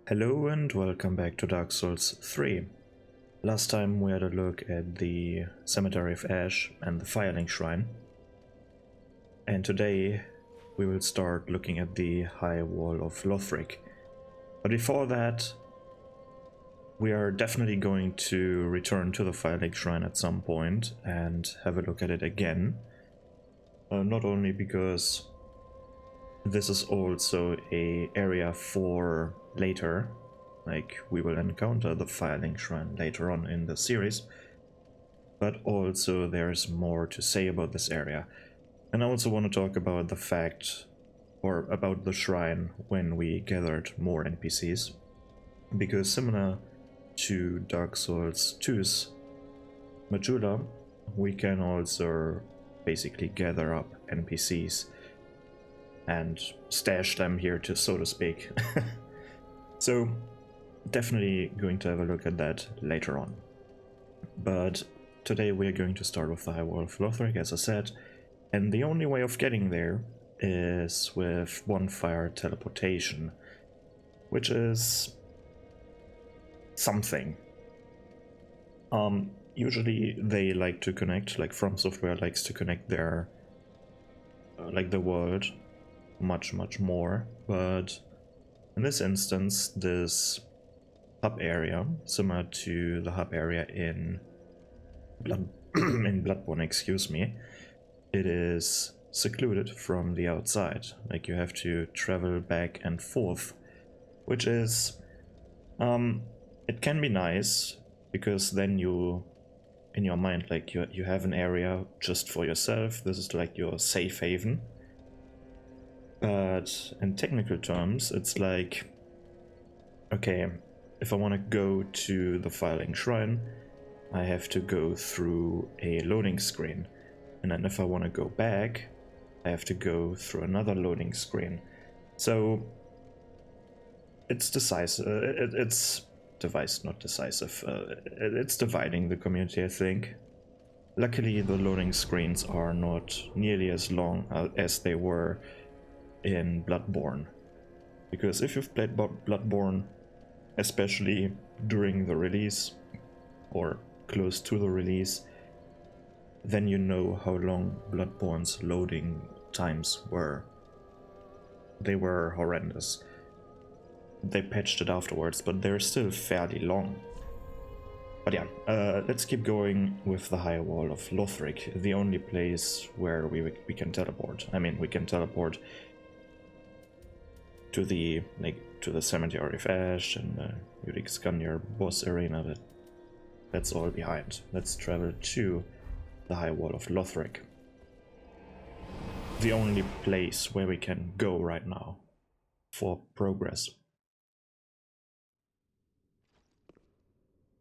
Hello and welcome back to Dark Souls 3. Last time we had a look at the Cemetery of Ash and the Firelink Shrine. And today we will start looking at the High Wall of Lothric. But before that, we are definitely going to return to the Firelink Shrine at some point and have a look at it again. Not only because this is also an area for later, like we will encounter the Firelink Shrine later on in the series, but also there's more to say about this area. And I also want to talk about the fact, or about the shrine when we gathered more NPCs, because similar to Dark Souls 2's Majula, we can also basically gather up NPCs and stash them here, to so to speak. So definitely going to have a look at that later on. But today we are going to start with the High Wall of Lothric, as I said, and the only way of getting there is with one fire teleportation, which is something. Usually they like to connect, like From Software likes to connect their like the world much more, but in this instance this hub area, similar to the hub area in Bloodborne, excuse me, it is secluded from the outside. Like, you have to travel back and forth, which is it can be nice, because then you, in your mind, like you have an area just for yourself. This is like your safe haven. But in technical terms, it's like, okay, if I want to go to the Firelink Shrine, I have to go through a loading screen. And then if I want to go back, I have to go through another loading screen. So it's decisive. Not decisive. It's dividing the community, I think. Luckily, the loading screens are not nearly as long as they were in Bloodborne, because if you've played Bloodborne, especially during the release or close to the release, then you know how long Bloodborne's loading times were. They were horrendous. They patched it afterwards, but they're still fairly long. But yeah, let's keep going with the High Wall of Lothric, the only place where we can teleport. I mean, we can teleport to the Cemetery of Ash and Udic boss arena, but that's all behind. Let's travel to the High Wall of Lothric, the only place where we can go right now for progress.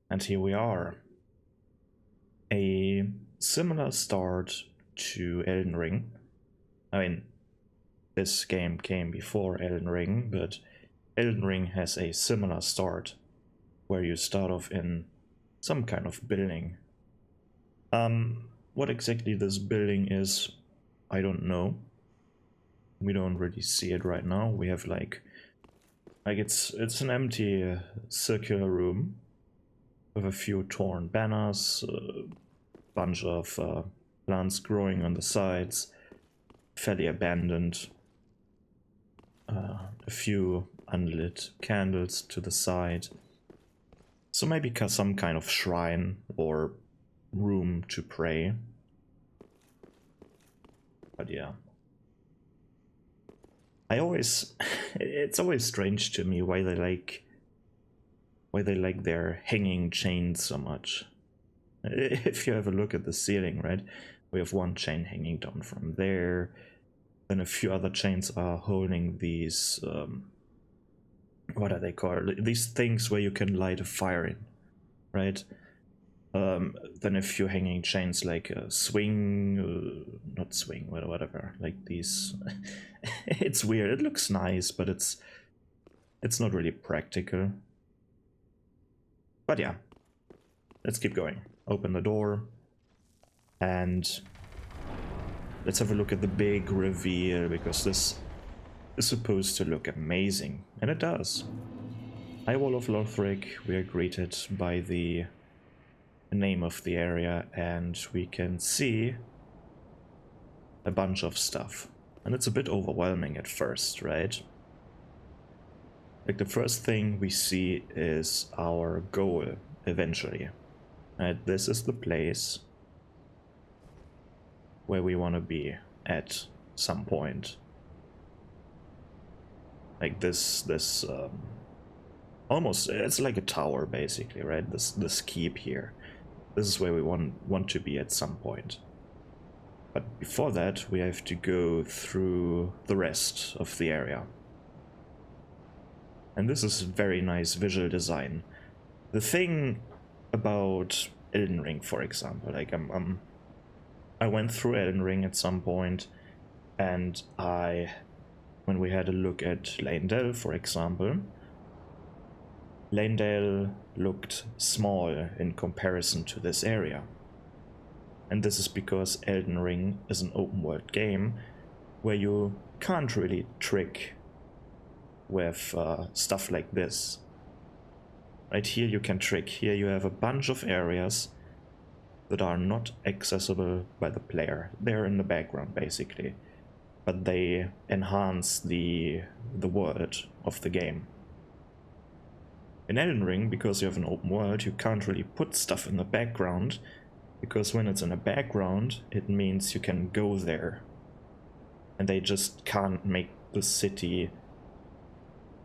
And here we are. A similar start to Elden Ring. I mean, this game came before Elden Ring, but Elden Ring has a similar start, where you start off in some kind of building. What exactly this building is, I don't know. We don't really see it right now. We have like it's an empty circular room with a few torn banners, a bunch of plants growing on the sides, fairly abandoned. A few unlit candles to the side. So maybe some kind of shrine or room to pray. But yeah. It's always strange to me why they like their hanging chains so much. If you have a look at the ceiling, right? We have one chain hanging down from there. Then a few other chains are holding these, what are they called? These things where you can light a fire in, right? Then a few hanging chains like a swing, not swing, whatever, like these. It's weird, it looks nice, but it's not really practical. But yeah, let's keep going. Open the door, and let's have a look at the big reveal, because this is supposed to look amazing, and it does. High Wall of Lothric, we are greeted by the name of the area, and we can see a bunch of stuff. And it's a bit overwhelming at first, right? Like, the first thing we see is our goal, eventually. And this is the place where we want to be at some point. Like this almost, it's like a tower basically, right? This keep here. This is where we want to be at some point. But before that, we have to go through the rest of the area. And this is very nice visual design. The thing about Elden Ring, for example, like I went through Elden Ring at some point, and when we had a look at Leyndell, for example, Leyndell looked small in comparison to this area. And this is because Elden Ring is an open world game where you can't really trick with stuff like this. Right here you can trick. Here you have a bunch of areas that are not accessible by the player. They're in the background basically, but they enhance the world of the game. In Elden Ring, because you have an open world, you can't really put stuff in the background, because when it's in the background, it means you can go there. And they just can't make the city...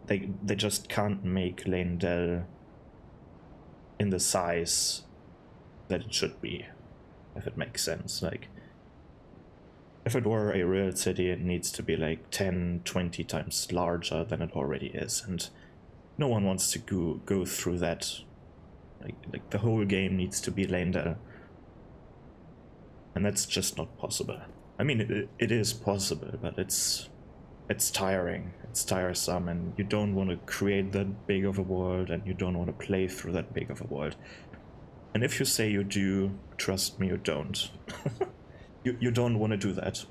They just can't make Leyndell in the size that it should be, if it makes sense. Like, if it were a real city, it needs to be like 10-20 times larger than it already is, and no one wants to go through that. Like the whole game needs to be Leyndell, and that's just not possible. I mean, it is possible, but it's tiring, it's tiresome, and you don't want to create that big of a world, and you don't want to play through that big of a world. And if you say you do, trust me, you don't. you don't want to do that.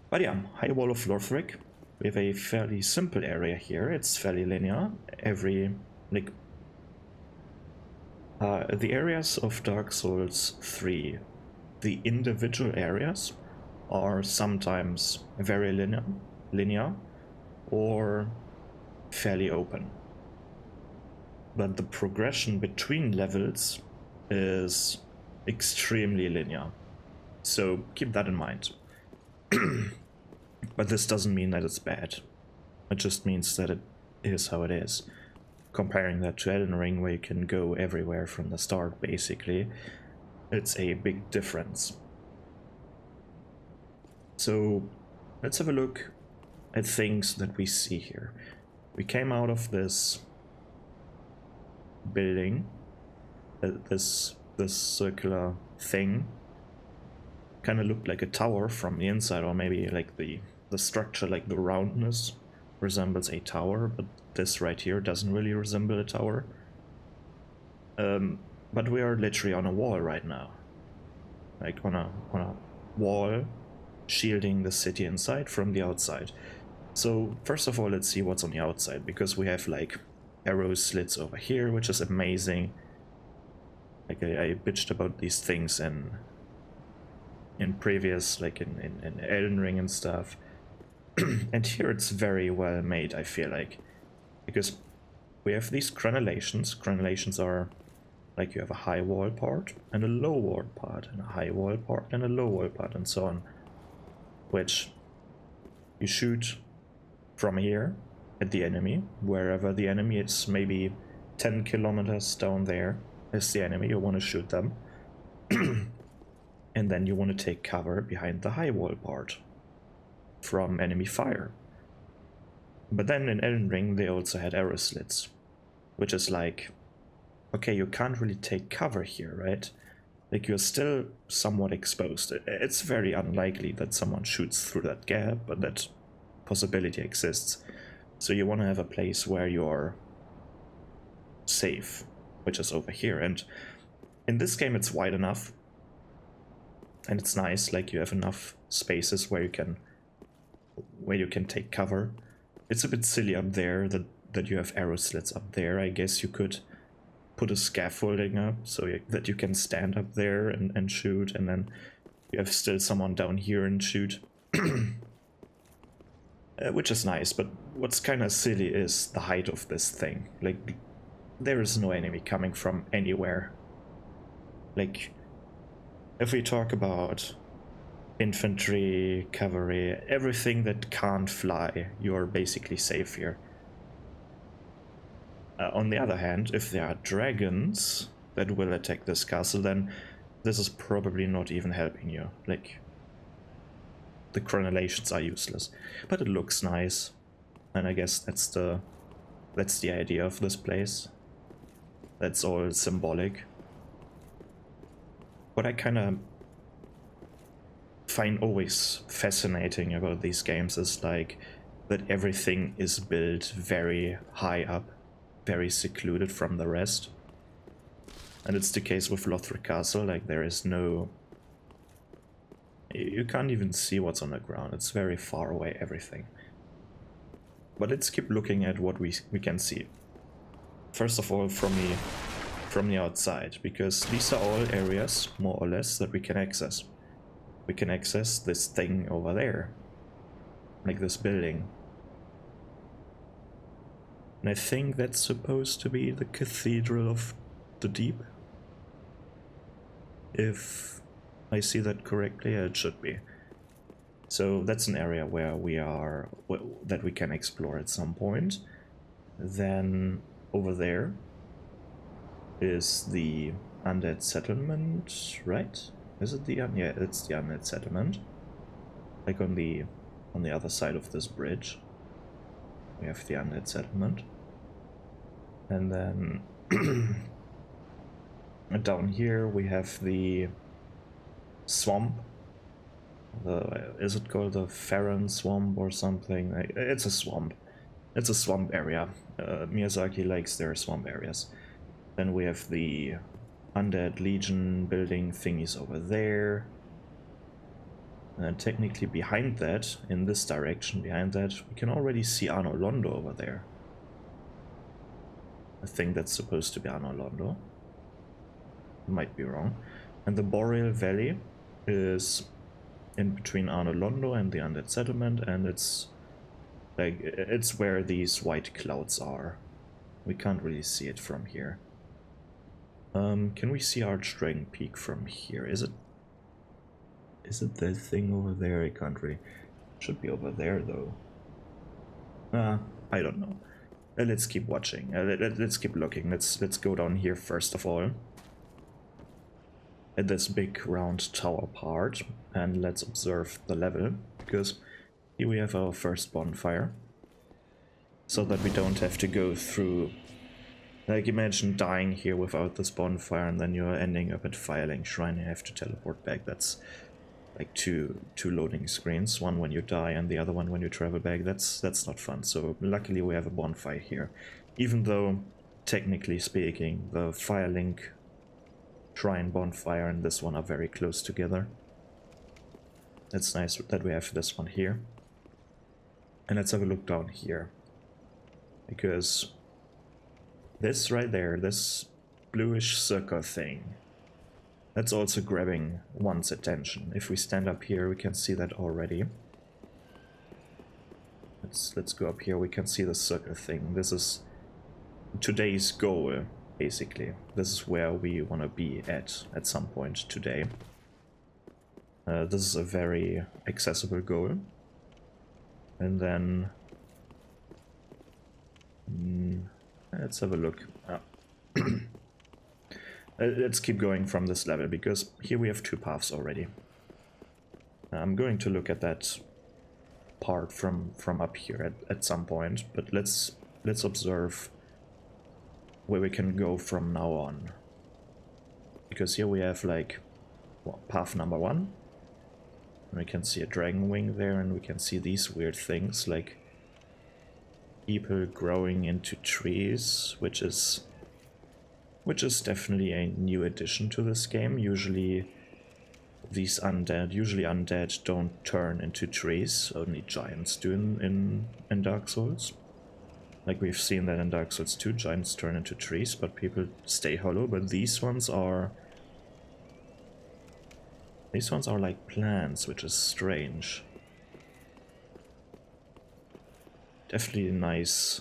But yeah, High Wall of Lothric. We have a fairly simple area here. It's fairly linear. The areas of Dark Souls 3, the individual areas are sometimes very linear or fairly open. But the progression between levels is extremely linear. So keep that in mind. But this doesn't mean that it's bad. It just means that it is how it is. Comparing that to Elden Ring, where you can go everywhere from the start, basically, it's a big difference. So let's have a look at things that we see here. We came out of this building, this circular thing. Kind of looked like a tower from the inside, or maybe like the structure, like the roundness resembles a tower, but this right here doesn't really resemble a tower. But we are literally on a wall right now, like on a wall shielding the city inside from the outside. So first of all, let's see what's on the outside, because we have like arrow slits over here, which is amazing. Like I bitched about these things in previous, like in Elden Ring and stuff. And here it's very well made, I feel like, because we have these crenellations. Crenellations are like you have a high wall part and a low wall part, and a high wall part and a low wall part, and so on, which you shoot from here at the enemy, wherever the enemy is. Maybe 10 kilometers down there is the enemy, you want to shoot them. And then you want to take cover behind the high wall part from enemy fire. But then in Elden Ring they also had arrow slits, which is like, okay, you can't really take cover here, right? Like, you're still somewhat exposed. It's very unlikely that someone shoots through that gap, but that possibility exists. So you want to have a place where you're safe, which is over here. And in this game it's wide enough, and it's nice, like you have enough spaces where you can take cover. It's a bit silly up there that that you have arrow slits up there. I guess you could put a scaffolding up so that you can stand up there and shoot, and then you have still someone down here and shoot. Which is nice, but what's kind of silly is the height of this thing. Like, there is no enemy coming from anywhere. Like, if we talk about infantry, cavalry, everything that can't fly, you're basically safe here. On the other hand, if there are dragons that will attack this castle, then this is probably not even helping you. Like, the crenellations are useless, but it looks nice, and I guess that's the idea of this place. That's all symbolic. What I kind of find always fascinating about these games is like that everything is built very high up, very secluded from the rest. And it's the case with Lothric Castle. Like, there is no... You can't even see what's on the ground. It's very far away, everything. But let's keep looking at what we can see. First of all, from the outside, because these are all areas, more or less, that we can access. We can access this thing over there, like this building. And I think that's supposed to be the Cathedral of the Deep. If I see that correctly, it should be. So that's an area where that we can explore at some point. Then over there is the undead settlement, right? Is it the yeah, it's the undead settlement. Like on the other side of this bridge, we have the undead settlement. And then down here we have the swamp. Is it called the Farron Swamp or something? It's a swamp. It's a swamp area. Miyazaki likes their swamp areas. Then we have the Undead Legion building thingies over there. And technically behind that, in this direction, behind that, we can already see Arno Londo over there. I think that's supposed to be Arno Londo. Might be wrong. And the Boreal Valley is in between Arno Londo and the Undead Settlement, and it's like, it's where these white clouds are. We can't really see it from here. Can we see Archdragon Peak from here? Is it that thing over there? I can't really... Should be over there though. I don't know. Let's keep watching. Let's keep looking. Let's go down here first of all. At this big round tower part, and let's observe the level, because here we have our first bonfire. So that we don't have to go through... Like, imagine dying here without this bonfire and then you're ending up at Firelink Shrine and you have to teleport back. That's like two loading screens, one when you die and the other one when you travel back. That's not fun. So luckily we have a bonfire here. Even though, technically speaking, the Firelink Shrine bonfire and this one are very close together. It's nice that we have this one here. And let's have a look down here. Because this right there, this bluish circle thing, that's also grabbing one's attention. If we stand up here, we can see that already. Let's go up here, we can see the circle thing. This is today's goal, basically. This is where we want to be at some point today. This is a very accessible goal. And then... let's have a look. Let's keep going from this level, because here we have two paths already. I'm going to look at that part from up here at some point, but let's observe where we can go from now on. Because here we have like, well, path number 1. And we can see a dragon wing there, and we can see these weird things like people growing into trees, which is definitely a new addition to this game. Usually undead don't turn into trees, only giants do in Dark Souls. Like we've seen that in Dark Souls 2, giants turn into trees, but people stay hollow. But these ones are like plants, which is strange. Definitely a nice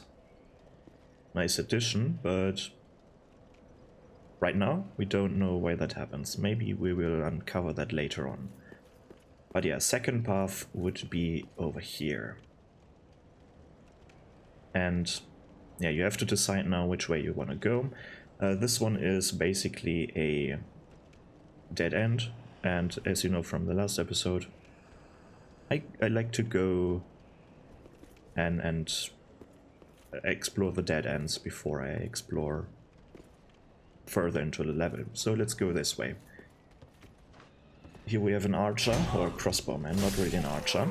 addition, but right now we don't know why that happens. Maybe we will uncover that later on. But yeah, second path would be over here. And yeah, you have to decide now which way you want to go. This one is basically a dead end, and as you know from the last episode, I like to go and explore the dead ends before I explore further into the level. So let's go this way. Here we have an archer, or a crossbowman, not really an archer,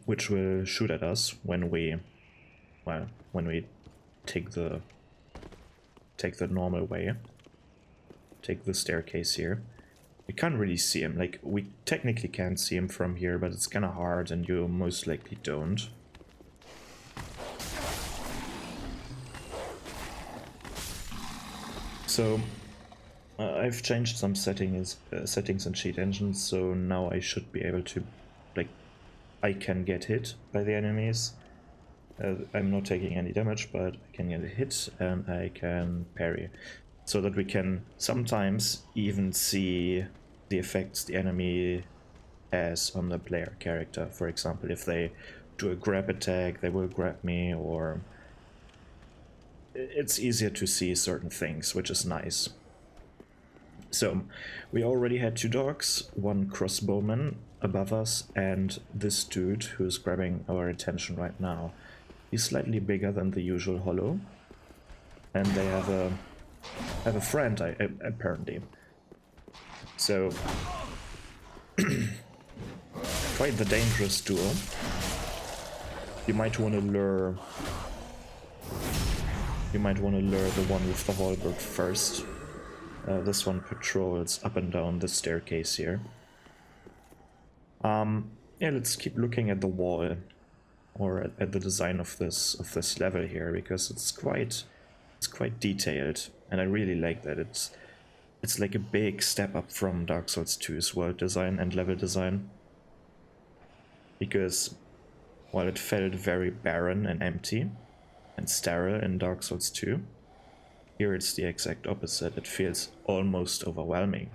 which will shoot at us when we, well, when we take the normal way, take the staircase here. We can't really see him. Like, we technically can't see him from here, but it's kind of hard, and you most likely don't. So I've changed some settings in Cheat Engine, so now I should be able to, like, I can get hit by the enemies. I'm not taking any damage, but I can get hit and I can parry. So that we can sometimes even see the effects the enemy has on the player character. For example, if they do a grab attack, they will grab me, or it's easier to see certain things, which is nice. So, we already had 2 dogs, 1 crossbowman above us, and this dude who's grabbing our attention right now. He's slightly bigger than the usual hollow, and they have a friend, apparently. So, quite the dangerous duo. You might want to lure the one with the halberd first. This one patrols up and down the staircase here. Yeah, let's keep looking at the wall, or at the design of this level here, because it's quite detailed, and I really like that. It's like a big step up from Dark Souls 2's world design and level design, because while it felt very barren and empty and sterile in Dark Souls 2, here it's the exact opposite. It feels almost overwhelming.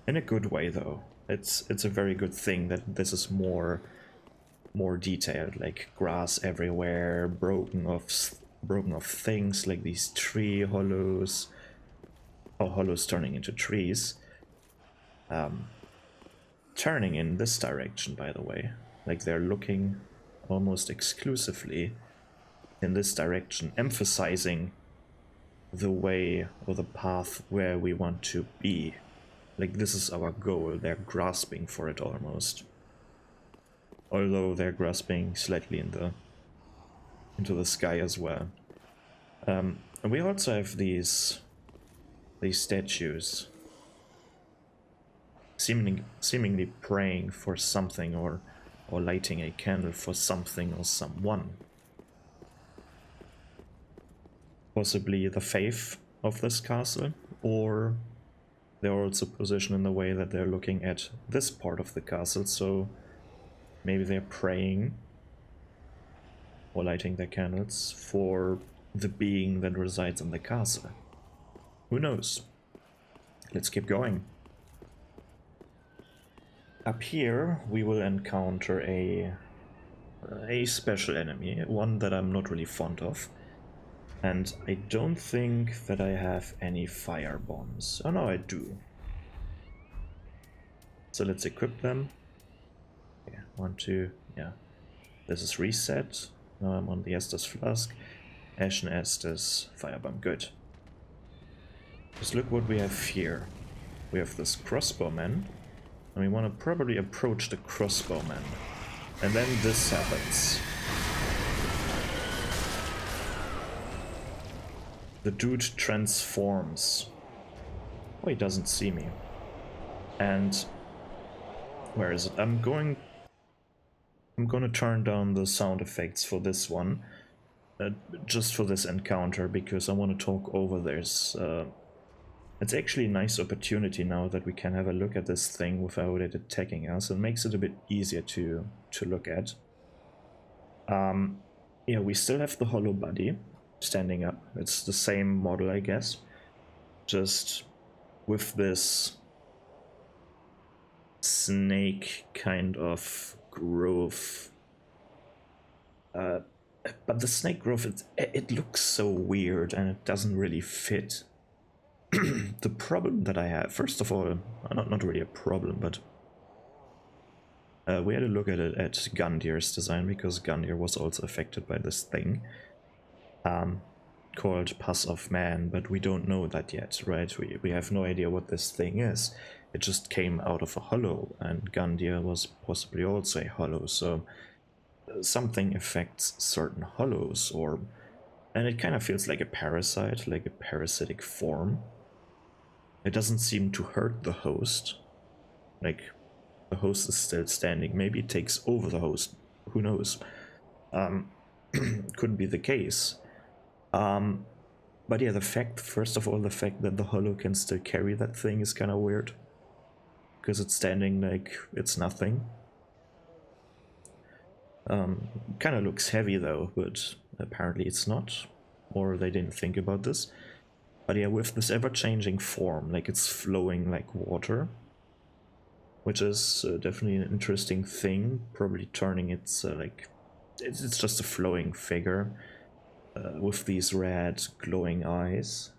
In a good way, though. It's a very good thing that this is more detailed, like grass everywhere, broken off things like these tree hollows, or hollows turning into trees. Turning in this direction, by the way. Like they're looking almost exclusively in this direction, emphasizing the way or the path where we want to be. Like, this is our goal. They're grasping for it almost. Although they're grasping slightly into the sky as well. And we also have these statues seemingly praying for something, or lighting a candle for something or someone. Possibly the faith of this castle, or they're also positioned in the way that they're looking at this part of the castle, so maybe they're praying or lighting their candles for the being that resides in the castle. Who knows? Let's keep going. Up here we will encounter a special enemy, one that I'm not really fond of. And I don't think that I have any fire bombs. Oh no, I do. So let's equip them. Yeah, 1, 2, yeah. This is reset. Now I'm on the Estus Flask. Ashen Estus, Firebomb, good. Just look what we have here. We have this crossbowman, and we want to probably approach the crossbowman. And then this happens. The dude transforms. Oh, he doesn't see me. And where is it? I'm going I'm gonna turn down the sound effects for this one, just for this encounter, because I want to talk over this. It's actually a nice opportunity now that we can have a look at this thing without it attacking us. It makes it a bit easier to look at. Yeah, we still have the hollow body standing up. It's the same model, I guess, just with this snake kind of growth. But the snake growth, it looks so weird and it doesn't really fit. The problem that I have, first of all, not really a problem, but we had a look at it at Gundir's design, because Gundir was also affected by this thing called Pus of Man, but we don't know that yet, right? We have no idea what this thing is. It just came out of a hollow, and Gundir was possibly also a hollow, so something affects certain hollows, and it kind of feels like a parasite, like a parasitic form. It doesn't seem to hurt the host, like the host is still standing. Maybe it takes over the host, who knows. Could be the case. But yeah, first of all, the fact that the hollow can still carry that thing is kind of weird, because it's standing like it's nothing. Kind of looks heavy though, but apparently it's not, or they didn't think about this. But yeah, with this ever-changing form, like it's flowing like water, which is definitely an interesting thing, probably turning its like it's just a flowing figure with these red glowing eyes.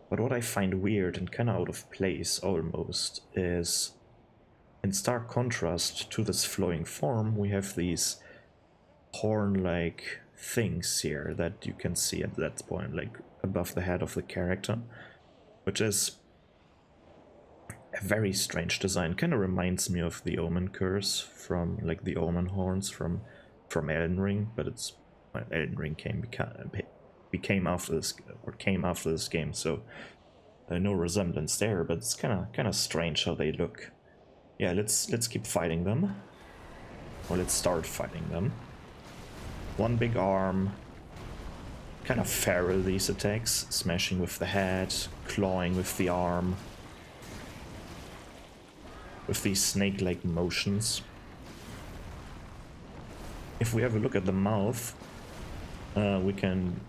But what I find weird and kind of out of place almost is, in stark contrast to this flowing form, we have these horn-like things here that you can see at that point, like above the head of the character, which is a very strange design. Kind of reminds me of the Omen Curse from, like, the Omen horns from Elden Ring, but it's, well, Elden Ring came after this game, so no resemblance there. But it's kind of strange how they look. Yeah, let's keep fighting them, or let's start fighting them. One big arm, kind of feral, these attacks, smashing with the head, clawing with the arm, with these snake-like motions. If we have a look at the mouth, we can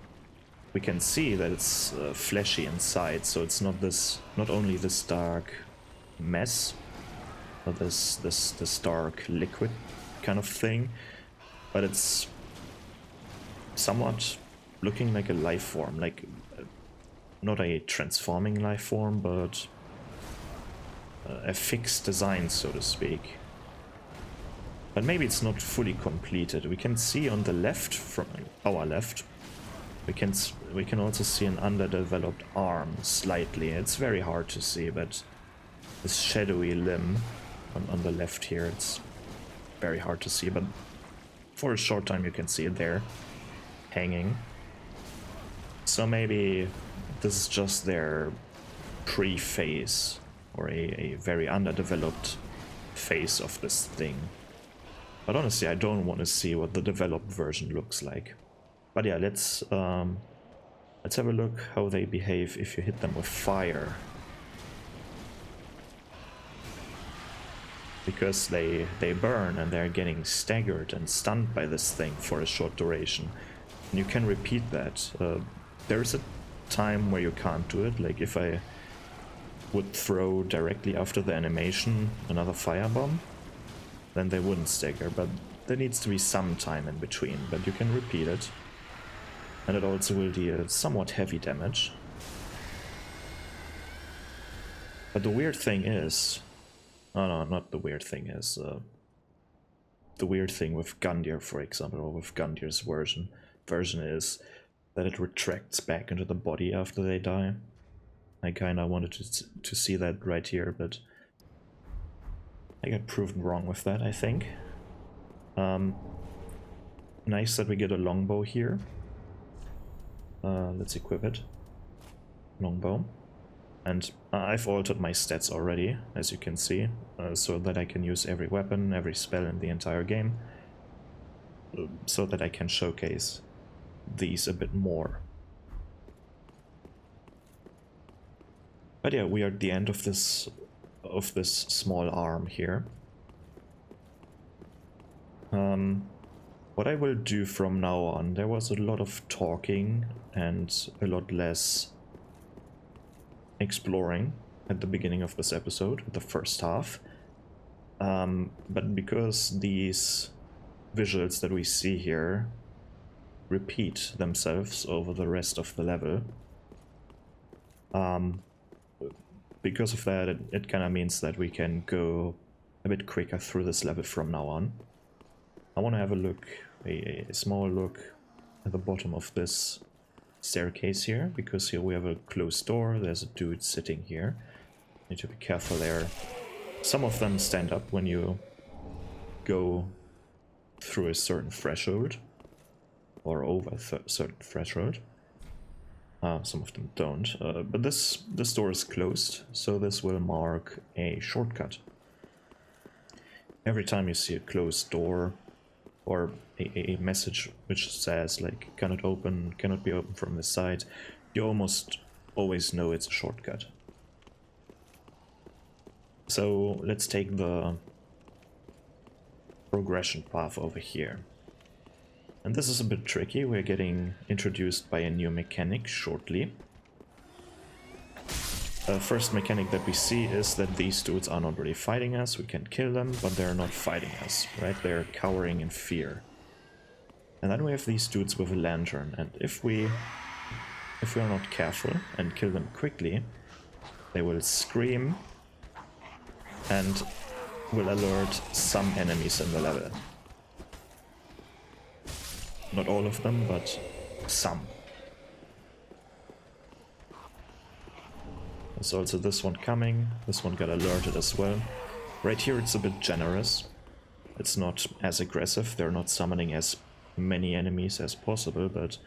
see that it's fleshy inside, so it's not only this dark mess, or this dark liquid kind of thing, but it's somewhat looking like a life form, like not a transforming life form, but a fixed design, so to speak. But maybe it's not fully completed. We can see on the left, from our left, we can also see an underdeveloped arm slightly. It's very hard to see, but this shadowy limb on the left here, it's very hard to see, but for a short time you can see it there, hanging. So maybe this is just their pre-phase, or a very underdeveloped phase of this thing. But honestly, I don't want to see what the developed version looks like. But yeah, let's have a look how they behave if you hit them with fire. Because they burn, and they're getting staggered and stunned by this thing for a short duration. And you can repeat that. There is a time where you can't do it, like if I would throw directly after the animation another firebomb, then they wouldn't stagger, but there needs to be some time in between, but you can repeat it. And it also will deal somewhat heavy damage. But the weird thing is... Oh no, not the weird thing is... the weird thing with Gundir, for example, or with Gundir's version is that it retracts back into the body after they die. I kinda wanted to see that right here, but I got proven wrong with that, I think. Nice that we get a longbow here. Let's equip it. Longbow. And I've altered my stats already, as you can see, so that I can use every weapon, every spell in the entire game, so that I can showcase these a bit more. But yeah, we are at the end of this small arm here. What I will do from now on, there was a lot of talking and a lot less exploring at the beginning of this episode, the first half. But because these visuals that we see here repeat themselves over the rest of the level, because of that, it kind of means that we can go a bit quicker through this level from now on. I want to have a look, a small look at the bottom of this staircase here, because here we have a closed door. There's a dude sitting here. Need to be careful there. Some of them stand up when you go through a certain threshold, or over a certain threshold. Some of them don't, but this door is closed, so this will mark a shortcut. Every time you see a closed door, or a message which says like cannot be opened from this side, you almost always know it's a shortcut. So let's take the progression path over here. And this is a bit tricky. We're getting introduced by a new mechanic shortly. The first mechanic that we see is that these dudes are not really fighting us. We can kill them, but they're not fighting us, right? They're cowering in fear. And then we have these dudes with a lantern, and if we are not careful and kill them quickly, they will scream and will alert some enemies in the level. Not all of them, but some. There's also this one coming. This one got alerted as well. Right here it's a bit generous. It's not as aggressive. They're not summoning as many enemies as possible, but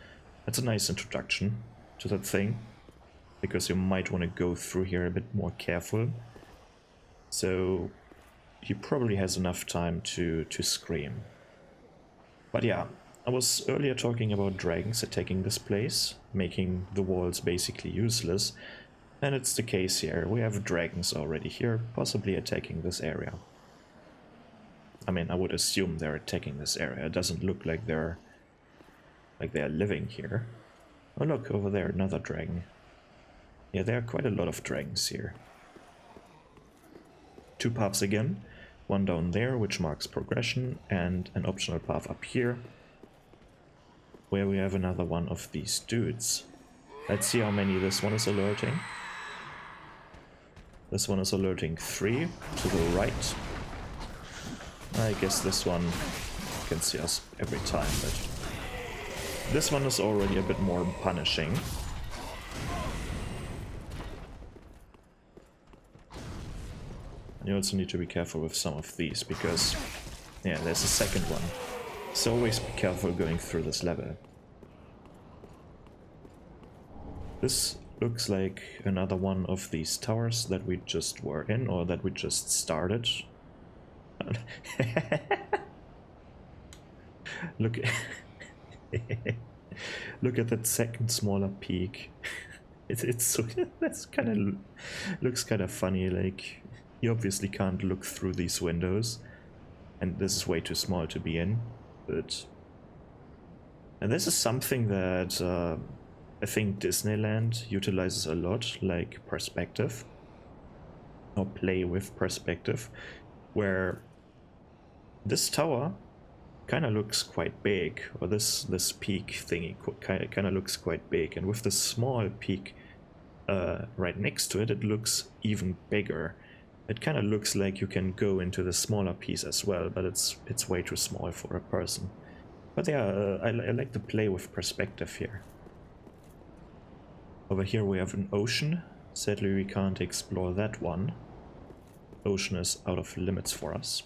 it's a nice introduction to that thing, because you might want to go through here a bit more careful. So he probably has enough time to scream. But yeah, I was earlier talking about dragons attacking this place, making the walls basically useless, and it's the case here. We have dragons already here, possibly attacking this area. I mean, I would assume they're attacking this area. It doesn't look like they're living here. Oh look, over there, another dragon. Yeah, there are quite a lot of dragons here. Two paths again, one down there, which marks progression, and an optional path up here, where we have another one of these dudes. Let's see how many this one is alerting. This one is alerting 3 to the right. I guess this one can see us every time, but this one is already a bit more punishing. And you also need to be careful with some of these, because, yeah, there's a second one. So always be careful going through this level. This looks like another one of these towers that we just were in, or that we just started. Look, look at that second smaller peak. It's so that's kind of looks kind of funny. Like, you obviously can't look through these windows, and this is way too small to be in. But and this is something that I think Disneyland utilizes a lot, like perspective, or play with perspective, where this tower kind of looks quite big, or this peak thingy kind of looks quite big, and with the small peak right next to it, it looks even bigger. It kind of looks like you can go into the smaller piece as well, but it's way too small for a person. But yeah, I like to play with perspective here. Over here we have an ocean. Sadly we can't explore that one. Ocean is out of limits for us.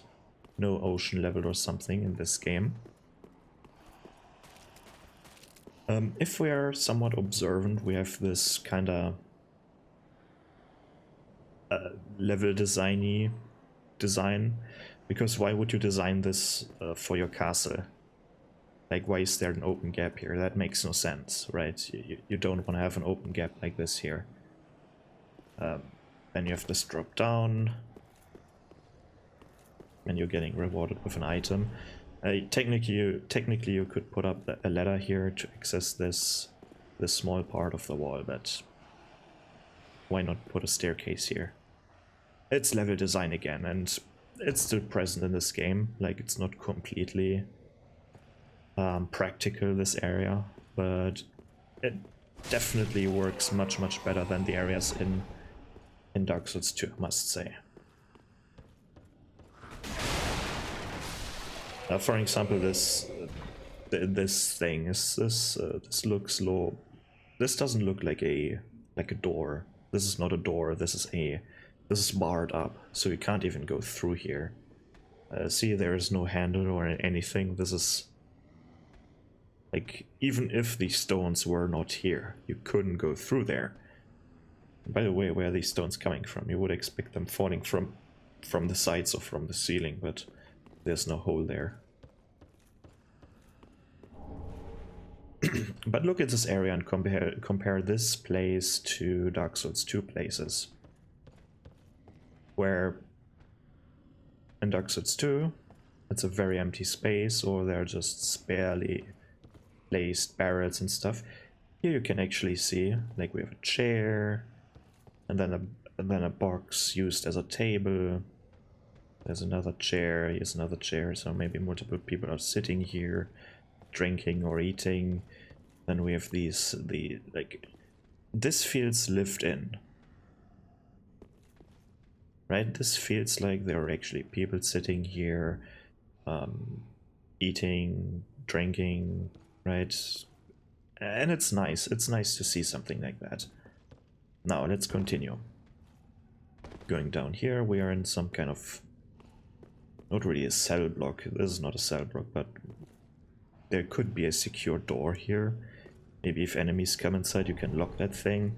No ocean level or something in this game. If we are somewhat observant, we have this kind of level design, because why would you design this for your castle? Like, why is there an open gap here? That makes no sense, right? You don't want to have an open gap like this here. Then you have this drop down, and you're getting rewarded with an item. Technically, you could put up a ladder here to access this small part of the wall, but why not put a staircase here? It's level design again, and it's still present in this game. Like, it's not completely practical, this area, but it definitely works much better than the areas in Dark Souls 2, I must say. For example, this thing is this looks low. This doesn't look like a door. This is not a door. This is barred up, so you can't even go through here. See, there is no handle or anything. This is like, even if these stones were not here, you couldn't go through there. And by the way, where are these stones coming from? You would expect them falling from the sides or from the ceiling, but there's no hole there. But look at this area and compare this place to Dark Souls 2 places. Where in Dark Souls 2, it's a very empty space, or there are just sparely placed barrels and stuff. Here you can actually see, like, we have a chair, and then a box used as a table. There's another chair, here's another chair, so maybe multiple people are sitting here, drinking or eating. Then we have these, this feels lived in. Right, this feels like there are actually people sitting here, eating, drinking, right? And it's nice to see something like that. Now, let's continue. Going down here, we are in some kind of, not really a cell block. This is not a cell block, but there could be a secure door here. Maybe if enemies come inside, you can lock that thing.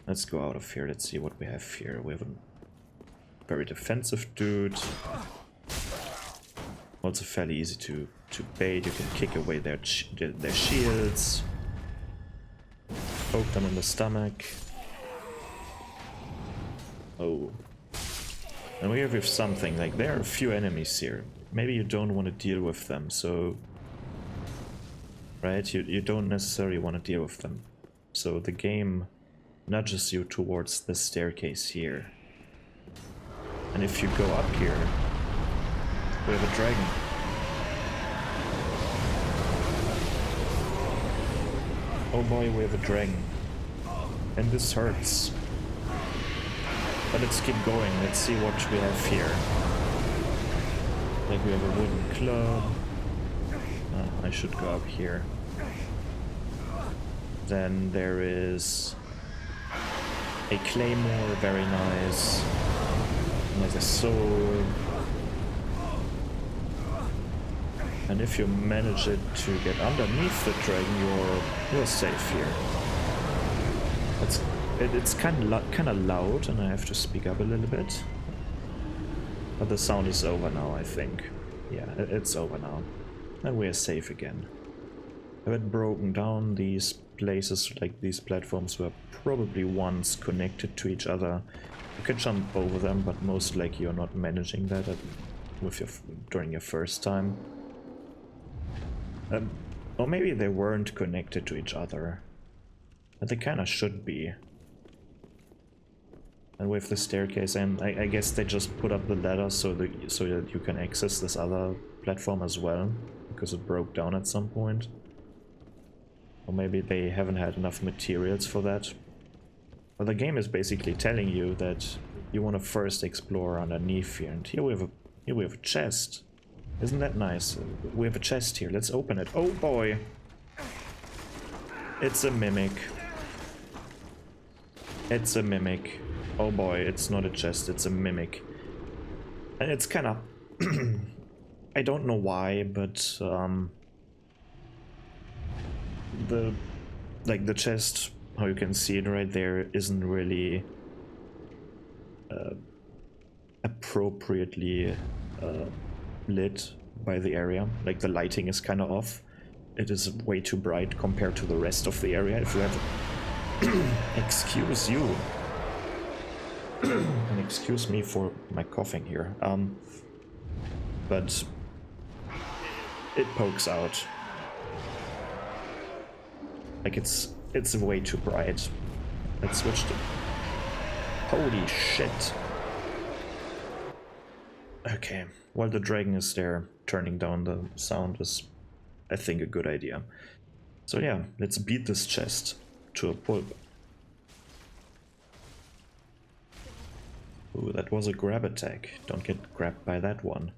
Let's go out of here. Let's see what we have here. We have a very defensive dude. Also fairly easy to bait. You can kick away their shields. Poke them in the stomach. Oh. And we have something, like, there are a few enemies here. Maybe you don't want to deal with them, so... Right? You don't necessarily want to deal with them. So the game nudges you towards the staircase here. And if you go up here, we have a dragon. Oh boy, we have a dragon. And this hurts. But let's keep going, let's see what we have here. Like, we have a wooden club. I should go up here. Then there is a claymore, very nice. There's a sword. And if you manage it to get underneath the dragon, you're safe here. It's kind of loud, and I have to speak up a little bit. But the sound is over now, I think. Yeah, it's over now. And we're safe again. I had broken down these places, like these platforms were probably once connected to each other. You can jump over them, but most likely you're not managing that during your first time. Or maybe they weren't connected to each other. But they kinda should be. And with the staircase, and I guess they just put up the ladder so that you can access this other platform as well, because it broke down at some point. Or maybe they haven't had enough materials for that. But the game is basically telling you that you want to first explore underneath here. And here we have a chest. Isn't that nice? We have a chest here. Let's open it. Oh boy! It's a mimic. It's a mimic. Oh boy, it's not a chest, it's a mimic. And it's kind of... I don't know why, but the chest how you can see it right there isn't really appropriately lit by the area. Like the lighting is kind of off. It is way too bright compared to the rest of the area. If you have excuse you and excuse me for my coughing here, but it pokes out. Like it's way too bright. Let's switch to... Holy shit. Okay, while the dragon is there, turning down the sound is, I think, a good idea. So yeah, let's beat this chest to a pulp. Ooh, that was a grab attack. Don't get grabbed by that one.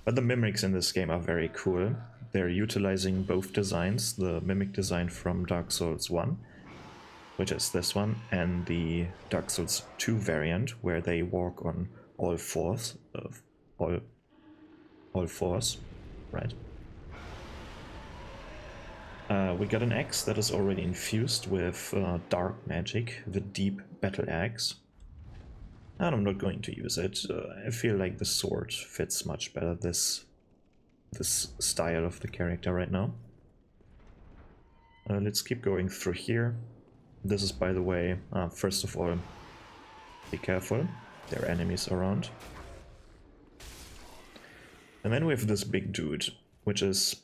But the mimics in this game are very cool. They're utilizing both designs, the mimic design from Dark Souls 1, which is this one, and the Dark Souls 2 variant, where they walk on all fours, all fours, right? We got an axe that is already infused with dark magic, the deep battle axe. And I'm not going to use it. I feel like the sword fits much better this style of the character right now. Let's keep going through here. This is, by the way, first of all, be careful. There are enemies around. And then we have this big dude, which is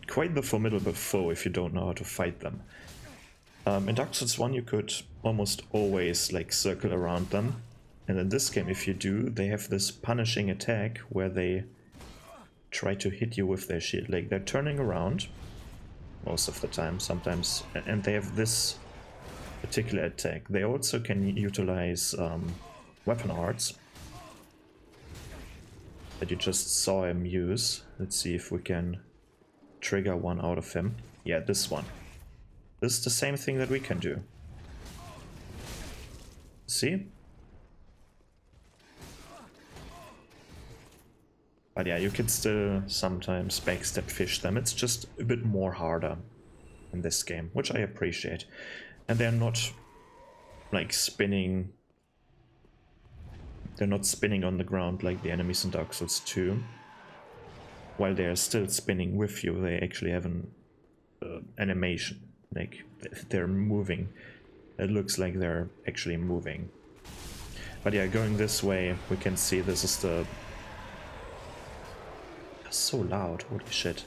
quite the formidable foe if you don't know how to fight them. In Dark Souls 1 you could almost always like circle around them, and in this game if you do, they have this punishing attack where they try to hit you with their shield. Like they're turning around most of the time, sometimes, and they have this particular attack. They also can utilize weapon arts that you just saw him use. Let's see if we can trigger one out of him. Yeah, this one. This is the same thing that we can do. See? But yeah, you can still sometimes backstep fish them. It's just a bit more harder in this game, which I appreciate. And they're not like spinning. They're not spinning on the ground like the enemies in Dark Souls 2. While they're still spinning with you, they actually have an animation. Like they're moving. It looks like they're actually moving. But yeah, going this way, we can see this is the... So loud, holy shit.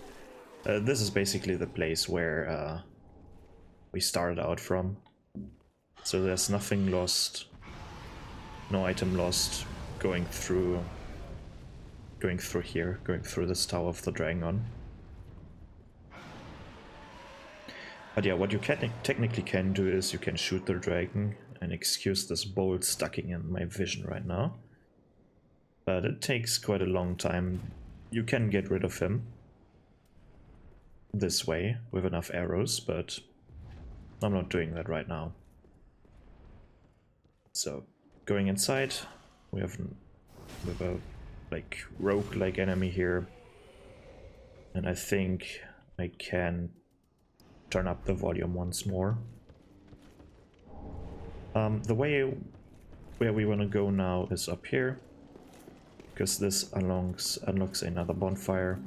This is basically the place where we started out from. So there's nothing lost, no item lost going through here, going through this Tower of the Dragon. But yeah, what you technically can do is you can shoot the dragon, and excuse this bolt sticking in my vision right now. But it takes quite a long time. You can get rid of him this way with enough arrows, but I'm not doing that right now. So, going inside, we have a like rogue-like enemy here, and I think I can turn up the volume once more. The way where we want to go now is up here, because this unlocks another bonfire,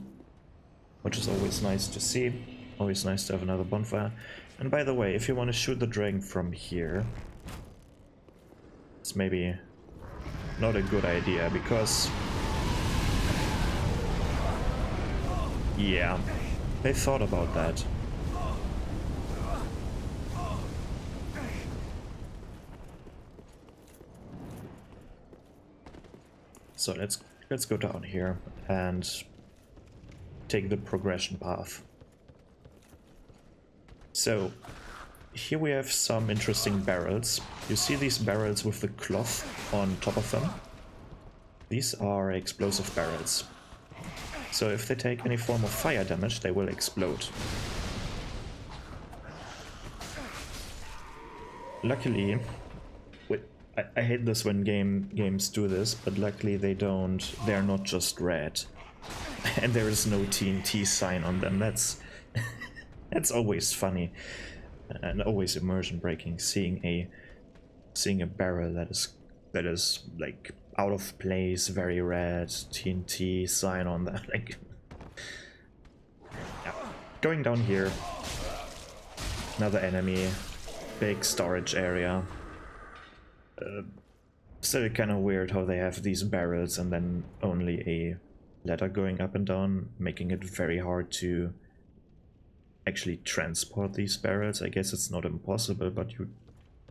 which is always nice to see. Always nice to have another bonfire. And by the way, if you want to shoot the dragon from here, it's maybe not a good idea, because yeah, they thought about that. So let's go down here and take the progression path. So here we have some interesting barrels. You see these barrels with the cloth on top of them? These are explosive barrels. So if they take any form of fire damage, they will explode. Luckily, I hate this when games do this, but luckily they don't. They're not just red, and there is no TNT sign on them. That's always funny. and always immersion breaking, seeing a barrel that is like out of place, very red, TNT sign on that, like yeah. Going down here, another enemy, big storage area. Still kind of weird how they have these barrels and then only a ladder going up and down, making it very hard to actually transport these barrels. I guess it's not impossible, but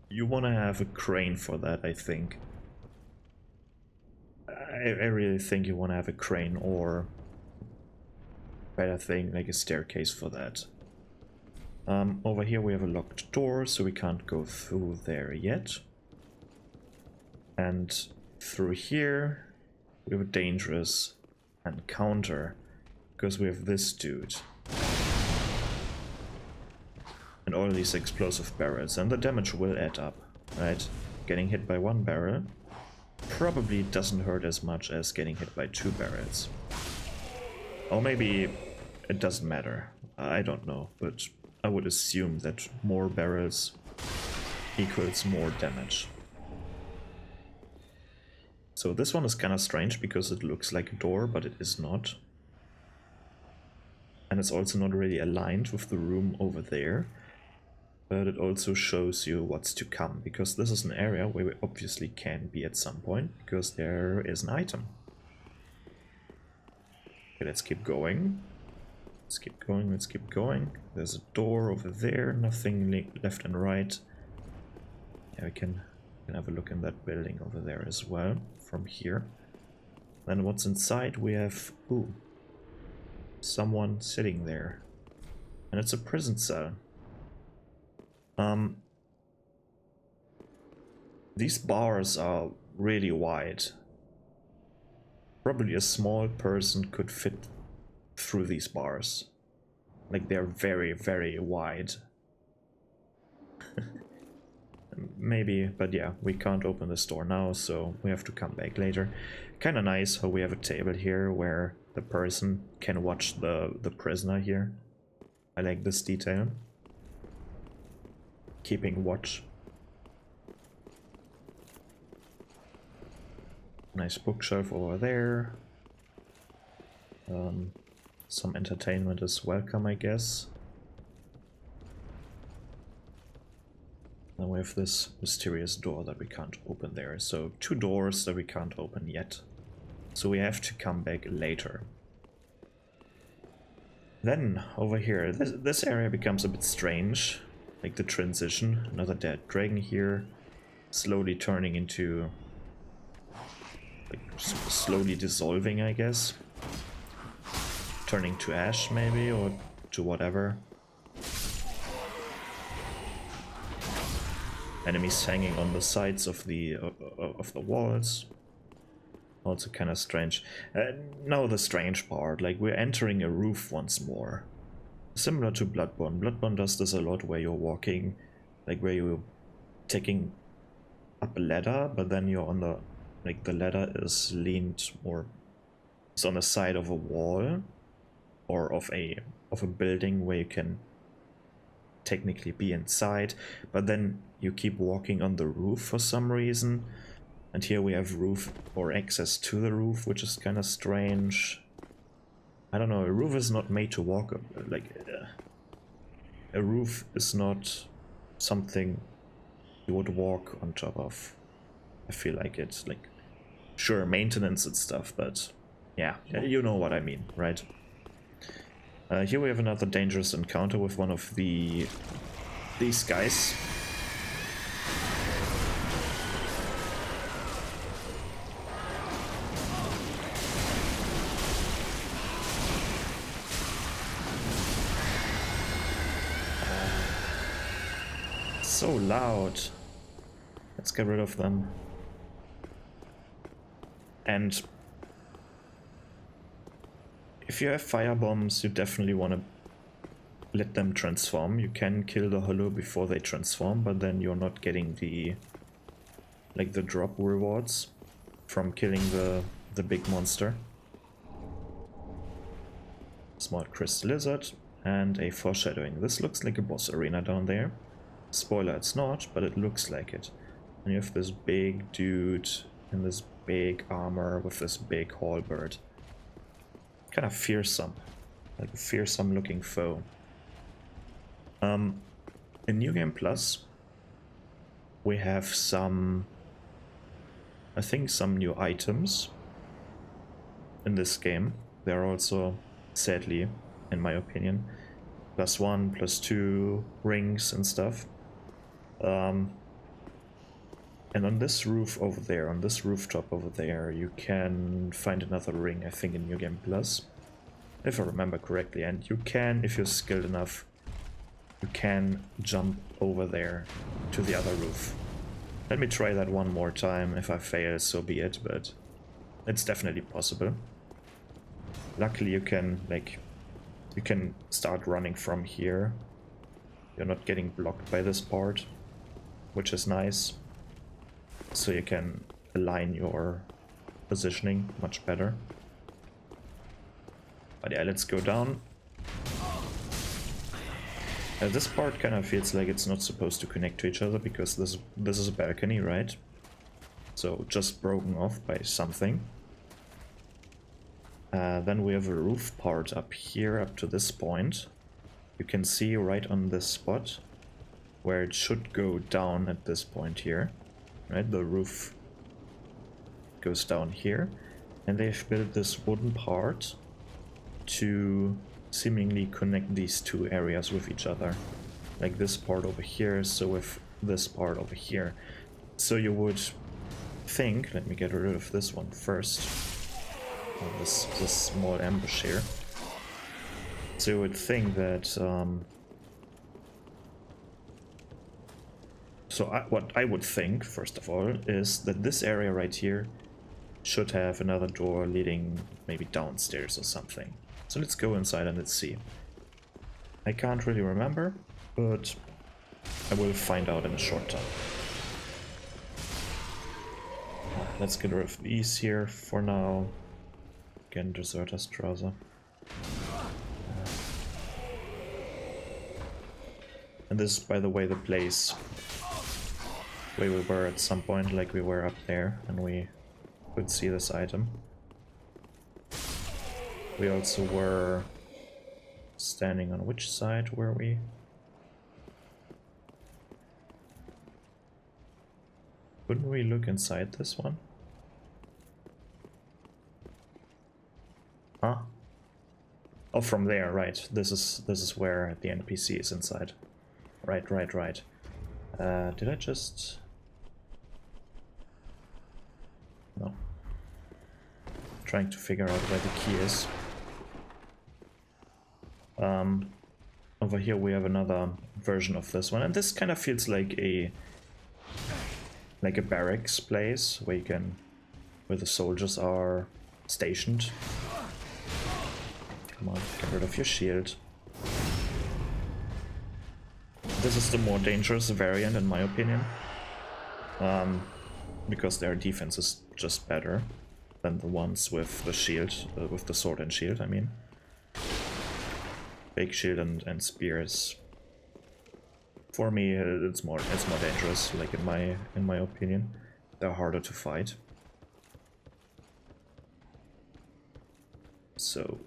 you want to have a crane for that, I think. I really think you want to have a crane, or better thing, like a staircase for that. Over here we have a locked door, so we can't go through there yet. And through here we have a dangerous encounter, because we have this dude. And all these explosive barrels, and the damage will add up, right? Getting hit by one barrel probably doesn't hurt as much as getting hit by 2 barrels. Or maybe it doesn't matter, I don't know, but I would assume that more barrels equals more damage. So this one is kind of strange because it looks like a door, but it is not. And it's also not really aligned with the room over there. But it also shows you what's to come, because this is an area where we obviously can be at some point, because there is an item. Okay, let's keep going. Let's keep going, let's keep going. There's a door over there, nothing left and right. Yeah, we can have a look in that building over there as well, from here. Then what's inside? We have, ooh, someone sitting there. And it's a prison cell. These bars are really wide. Probably a small person could fit through these bars. Like, they're very, very wide. Maybe, but yeah, we can't open this door now, so we have to come back later. Kinda nice how we have a table here where the person can watch the prisoner here. I like this detail. Keeping watch. Nice bookshelf over there. Some entertainment is welcome, I guess. Now we have this mysterious door that we can't open there. So 2 doors that we can't open yet. So we have to come back later. Then over here, this area becomes a bit strange. Like the transition, another dead dragon here, slowly turning into, like, slowly dissolving, I guess. Turning to ash maybe, or to whatever. Enemies hanging on the sides of the walls. Also kind of strange. Now the strange part, like we're entering a roof once more. Similar to Bloodborne. Bloodborne does this a lot, where you're walking, like where you're taking up a ladder, but then you're on the, like the ladder is leaned, or it's on the side of a wall, or of a building where you can technically be inside, but then you keep walking on the roof for some reason. And here we have roof, or access to the roof, which is kind of strange. I don't know, a roof is not made to walk up, like, a roof is not something you would walk on top of. I feel like it's like, sure, maintenance and stuff, but yeah, you know what I mean, right? Here we have another dangerous encounter with one of these guys. So loud. Let's get rid of them. And if you have fire bombs, you definitely want to let them transform. You can kill the hollow before they transform, but then you're not getting the drop rewards from killing the big monster. Small crystal lizard and a foreshadowing. This looks like a boss arena down there. Spoiler, it's not, but it looks like it. And you have this big dude in this big armor with this big halberd. Kind of fearsome. Like a fearsome looking foe. In New Game Plus, we have some, I think, some new items in this game. They're also, sadly, in my opinion, +1, +2 rings and stuff. And on this roof over there, on this rooftop over there, you can find another ring, I think, in New Game Plus, if I remember correctly. And you can, if you're skilled enough, you can jump over there to the other roof. Let me try that one more time. If I fail, so be it, but it's definitely possible. Luckily, you can, like, you can start running from here. You're not getting blocked by this part, which is nice. So you can align your positioning much better. But yeah, let's go down. This part kind of feels like it's not supposed to connect to each other because this is a balcony, right? So just broken off by something. Then we have a roof part up here, up to this point. You can see right on this spot where it should go down at this point here. Right, the roof goes down here, and they've built this wooden part to seemingly connect these two areas with each other. Like this part over here, so with this part over here. So you would think, let me get rid of this one first. Oh, this small ambush here. So you would think that what I would think, first of all, is that this area right here should have another door leading maybe downstairs or something. So let's go inside and let's see. I can't really remember, but I will find out in a short time. Let's get rid of these here for now. Again, Deserter's Trouser. And this is, by the way, the place where we were at some point, like we were up there, and we could see this item. We also were standing on which side were we? Couldn't we look inside this one? Huh? Oh, from there, right. This is where the NPC is inside. Right. Did I just... No. Trying to figure out where the key is. Over here we have another version of this one, and this kind of feels like a barracks place where the soldiers are stationed. Come on, get rid of your shield. This is the more dangerous variant in my opinion, because their defense is just better than the ones with the shield, with the sword and shield, I mean. Big shield and spears. For me, it's more dangerous, like in my opinion. They're harder to fight. So,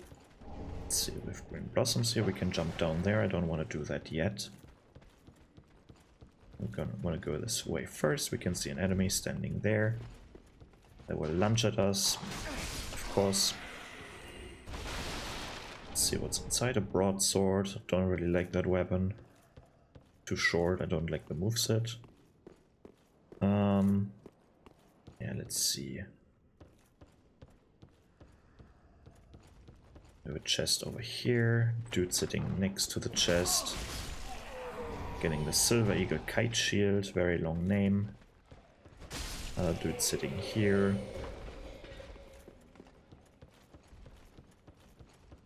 let's see, with green blossoms here, we can jump down there. I don't want to do that yet. We're gonna want to go this way first. We can see an enemy standing there. They will lunge at us, of course. Let's see what's inside. A broadsword. Don't really like that weapon. Too short. I don't like the moveset. Yeah, let's see. We have a chest over here. Dude sitting next to the chest. Getting the Silver Eagle Kite Shield. Very long name. Another dude sitting here.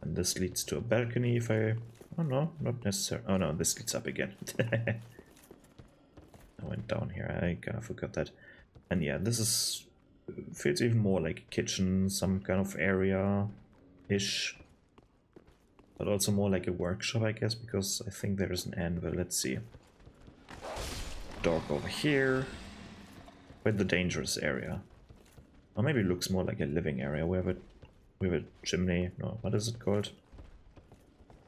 And this leads to a balcony if I... Oh no, not necessarily. Oh no, this leads up again. I went down here, I kind of forgot that. And yeah, this is... feels even more like a kitchen, some kind of area-ish. But also more like a workshop, I guess, because I think there is an anvil. Let's see. dog over here. With the dangerous area. Or maybe it looks more like a living area. We have a chimney. No, what is it called?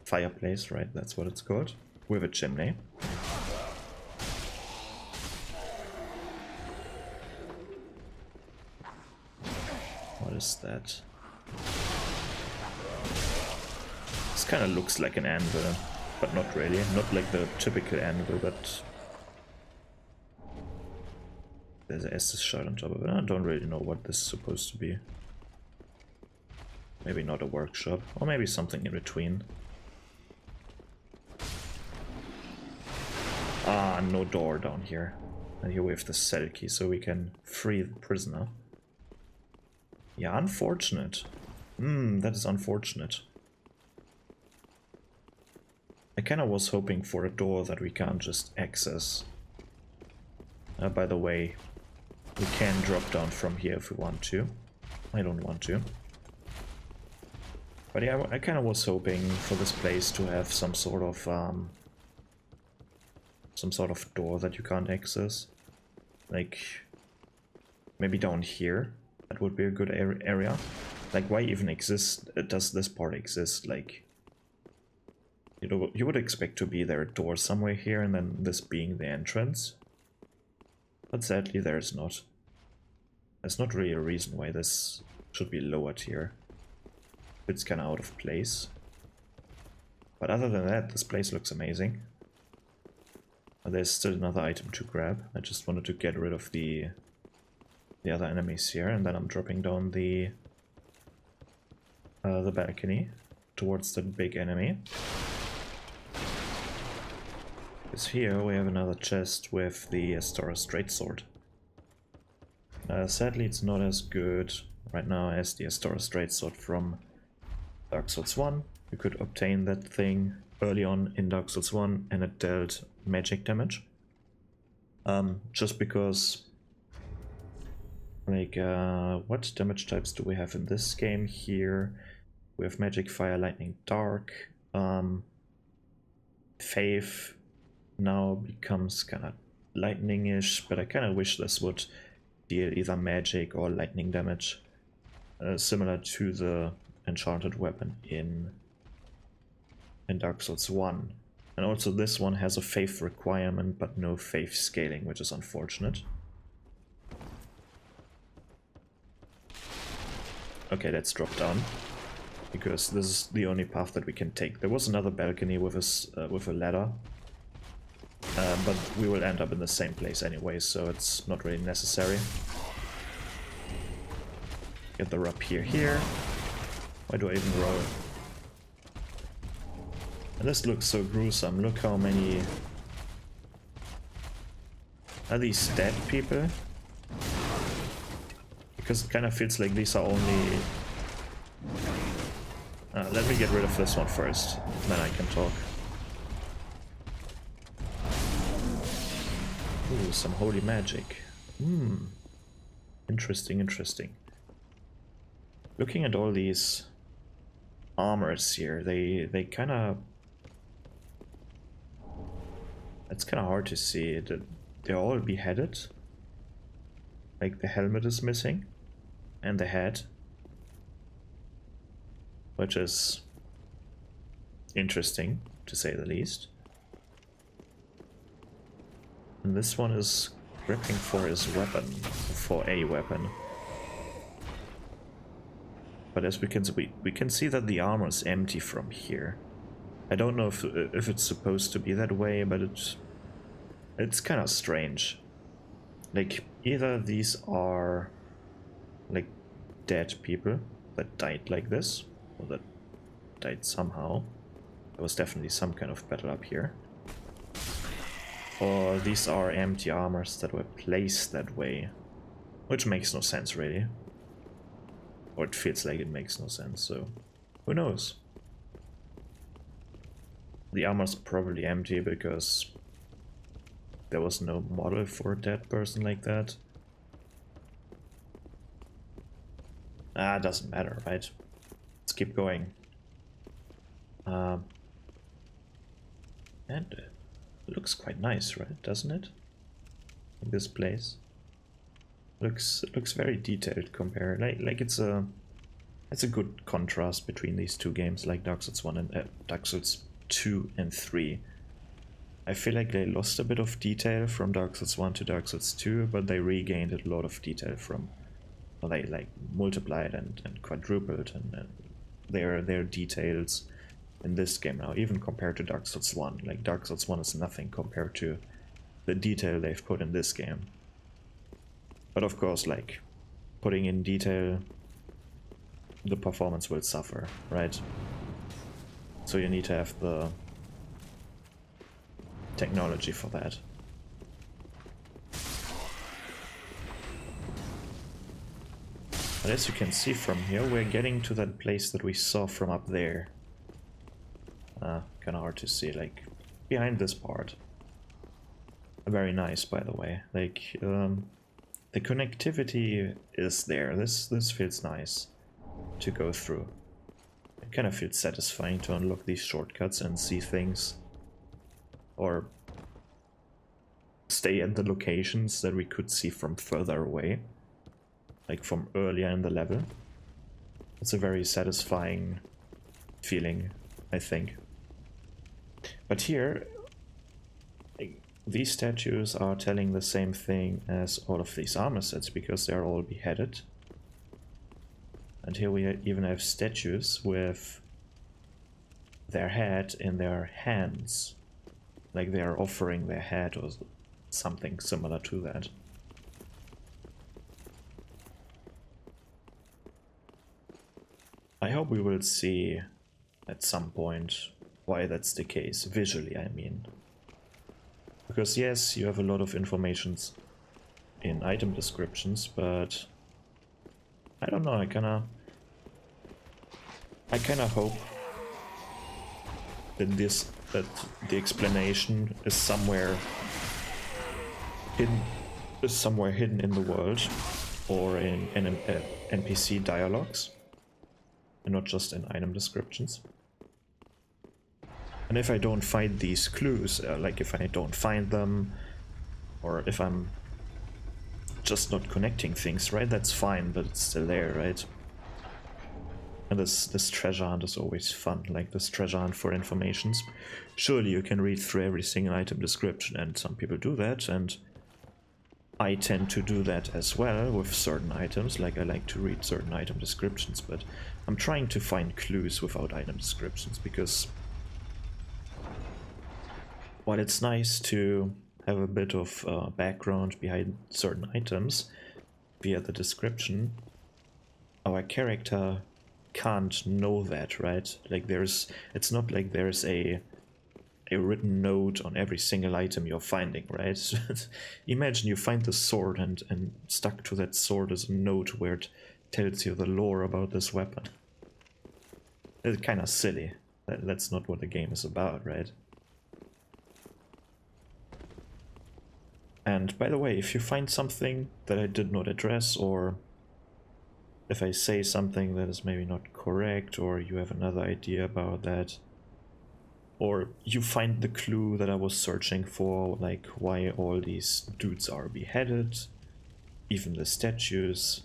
Fireplace, right? That's what it's called. We have a chimney. What is that? This kind of looks like an anvil, but not really. Not like the typical anvil, but there's a Estes shard on top of it. I don't really know what this is supposed to be. Maybe not a workshop, or maybe something in between. Ah, no door down here. And here we have the cell key, so we can free the prisoner. Yeah, unfortunate. That is unfortunate. I kinda was hoping for a door that we can't just access. By the way, we can drop down from here if we want to. I don't want to. But yeah, I kinda was hoping for this place to have some sort of door that you can't access. Like, maybe down here. That would be a good area. Like, why even exist? Does this part exist? Like, you know, you would expect to be there a door somewhere here, and then this being the entrance. But sadly, there's not. There's not really a reason why this should be lowered here. It's kind of out of place. But other than that, this place looks amazing. There's still another item to grab. I just wanted to get rid of the other enemies here, and then I'm dropping down the balcony towards the big enemy. Because here we have another chest with the Astora Straight Sword. Sadly, it's not as good right now as the Astora Straight Sword from Dark Souls 1. You could obtain that thing early on in Dark Souls 1 and it dealt magic damage. Just because, like, what damage types do we have in this game here? We have magic, fire, lightning, dark. Faith now becomes kind of lightning-ish, but I kind of wish this would deal either magic or lightning damage, similar to the enchanted weapon in Dark Souls 1. And also this one has a faith requirement, but no faith scaling, which is unfortunate. Okay, let's drop down, because this is the only path that we can take. There was another balcony with a ladder, but we will end up in the same place anyway, so it's not really necessary. Get the rapier here. Why do I even roll? And this looks so gruesome. Look how many... Are these dead people? Because it kind of feels like these are only... let me get rid of this one first, then I can talk. Ooh, some holy magic. Interesting, interesting. Looking at all these armors here, they kind of... It's kind of hard to see. They're all beheaded. Like the helmet is missing. And the head. Which is interesting, to say the least. And this one is gripping for his weapon. For a weapon. But as we can see that the armor is empty from here. I don't know if it's supposed to be that way, but it's kind of strange. Like, either these are like dead people that died like this, or that died somehow. There was definitely some kind of battle up here. Or these are empty armors that were placed that way, which makes no sense really. Or it feels like it makes no sense, so who knows? The armor's probably empty because there was no model for a dead person like that. Ah, doesn't matter, right? Let's keep going. And it looks quite nice, right? Doesn't it? This place looks very detailed compared. Like it's a good contrast between these two games, like Dark Souls 1 and Dark Souls 2 and 3. I feel like they lost a bit of detail from Dark Souls 1 to Dark Souls 2, but they regained a lot of detail from, well, they like multiplied and quadrupled and their details in this game now, even compared to Dark Souls 1. Like Dark Souls 1 is nothing compared to the detail they've put in this game. But of course, like, putting in detail, the performance will suffer, right? So you need to have the technology for that. But as you can see from here, we're getting to that place that we saw from up there. Kinda hard to see, like, behind this part. Very nice, by the way. Like, the connectivity is there. This feels nice to go through. It kind of feels satisfying to unlock these shortcuts and see things. Or stay at the locations that we could see from further away. Like from earlier in the level. It's a very satisfying feeling, I think. But here, these statues are telling the same thing as all of these armor sets, because they're all beheaded. And here we even have statues with their head in their hands. Like they are offering their head or something similar to that. I hope we will see at some point why that's the case, visually I mean. Because yes, you have a lot of informations in item descriptions, but I don't know, I kinda hope that the explanation is somewhere hidden in the world or in NPC dialogues and not just in item descriptions. And if I don't find these clues, like if I don't find them, or if I'm just not connecting things, right, that's fine, but it's still there, right? And this treasure hunt is always fun, like this treasure hunt for informations. Surely you can read through every single item description, and some people do that, and I tend to do that as well with certain items, like I like to read certain item descriptions, but I'm trying to find clues without item descriptions, because while it's nice to have a bit of background behind certain items via the description, our character can't know that, right? Like it's not like there's a written note on every single item you're finding, right? Imagine you find the sword and stuck to that sword is a note where it tells you the lore about this weapon. It's kind of silly. That's not what the game is about, right? And by the way, if you find something that I did not address, or if I say something that is maybe not correct, or you have another idea about that, or you find the clue that I was searching for, like why all these dudes are beheaded, even the statues,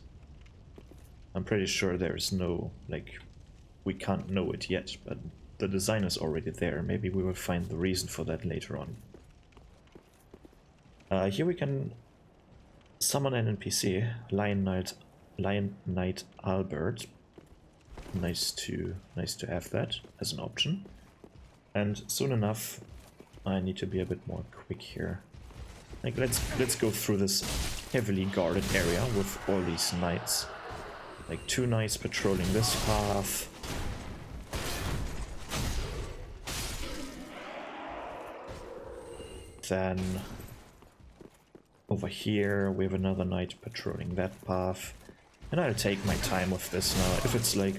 I'm pretty sure there's no, like, we can't know it yet, but the design is already there. Maybe we will find the reason for that later on. Here we can summon an NPC, Lion Knight Albert. Nice to have that as an option. And soon enough, I need to be a bit more quick here. Like let's go through this heavily guarded area with all these knights. Like 2 knights patrolling this path. Then over here we have another knight patrolling that path. And I'll take my time with this now. If it's like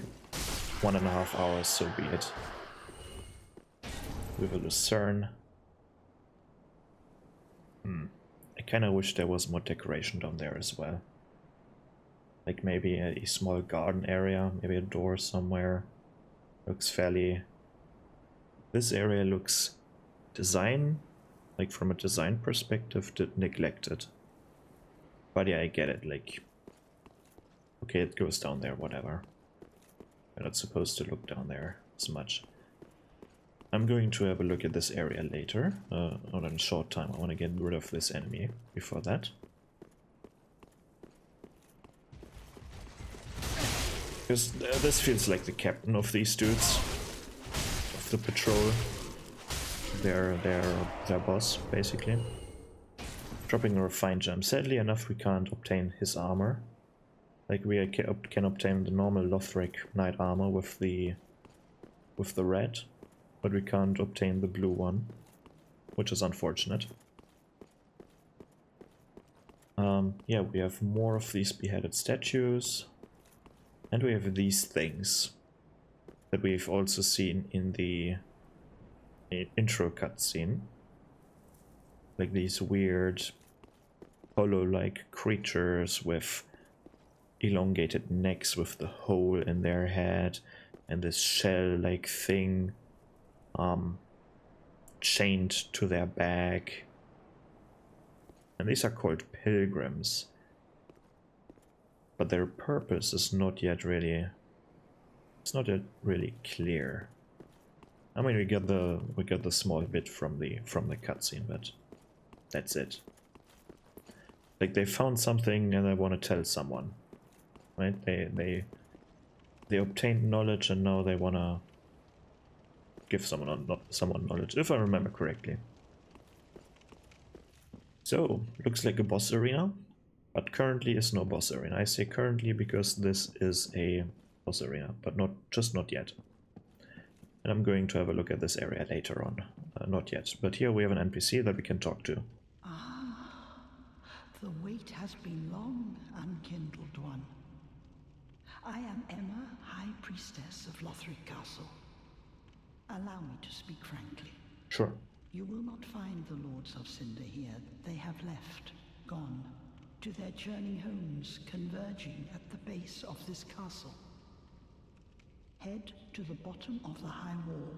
1.5 hours, so be it. With a lucerne. I kinda wish there was more decoration down there as well. Like maybe a small garden area, maybe a door somewhere. Looks fairly... This area looks like from a design perspective, neglected. But yeah, I get it, like... Okay, it goes down there, whatever. We're not supposed to look down there as much. I'm going to have a look at this area later, not in a short time. I want to get rid of this enemy before that. Because this feels like the captain of these dudes, of the patrol. They're their boss, basically. Dropping a refined gem. Sadly enough, we can't obtain his armor. Like, we can obtain the normal Lothric knight armor with the red, but we can't obtain the blue one, which is unfortunate. Yeah, we have more of these beheaded statues, and we have these things that we've also seen in the intro cutscene, like these weird hollow-like creatures with elongated necks with the hole in their head, and this shell-like thing chained to their back. And these are called pilgrims, but their purpose is not yet really clear. I mean, we got the small bit from the cutscene, but that's it. Like, they found something and they want to tell someone, right? They obtained knowledge and now they want to give someone knowledge, if I remember correctly. So, looks like a boss arena, but currently is no boss arena. I say currently because this is a boss arena, but not yet. And I'm going to have a look at this area later on. Not yet, but here we have an NPC that we can talk to. Ah, the wait has been long, unkindled one. I am Emma, High Priestess of Lothric Castle. Allow me to speak frankly. Sure. You will not find the Lords of Cinder here. They have left, gone, to their journey homes, converging at the base of this castle. Head to the bottom of the high wall,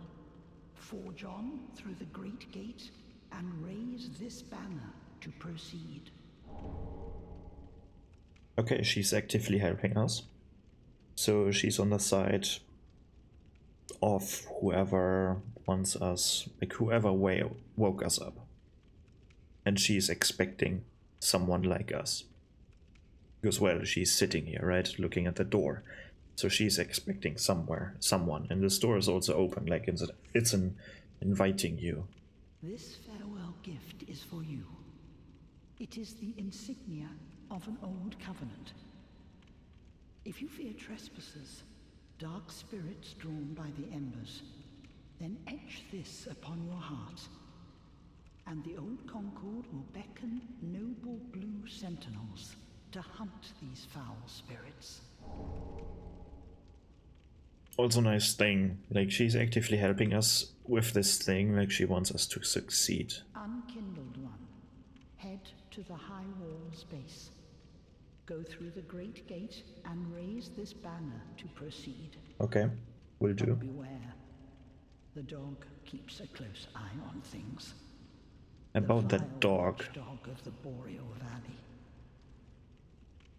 forge on through the great gate, and raise this banner to proceed. Okay, she's actively helping us. So she's on the side of whoever wants us, like whoever woke us up. And she's expecting someone like us. Because, well, she's sitting here, right, looking at the door. So she's expecting someone. And this door is also open, like it's inviting you. This farewell gift is for you. It is the insignia of an old covenant. If you fear trespassers, dark spirits drawn by the embers, then etch this upon your heart, and the old Concord will beckon noble blue sentinels to hunt these foul spirits. Also nice thing, like she's actively helping us with this thing, like she wants us to succeed. Unkindled one, head to the high wall's base. Go through the great gate and raise this banner to proceed. Okay, will do. But beware, the dog keeps a close eye on things. About that dog. Dog of the Boreal Valley.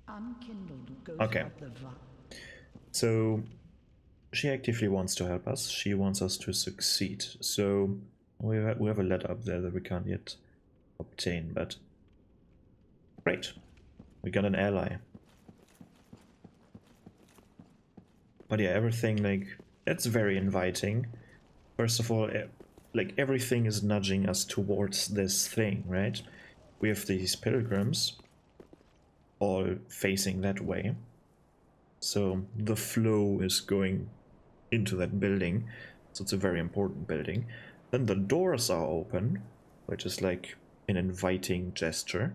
Unkindled goes Okay. up the So she actively wants to help us. She wants us to succeed. So we have a letter up there that we can't yet obtain, but great. We got an ally. But yeah, everything, like, it's very inviting. First of all, like, everything is nudging us towards this thing, right? We have these pilgrims all facing that way. So the flow is going into that building. So it's a very important building. Then the doors are open, which is like an inviting gesture.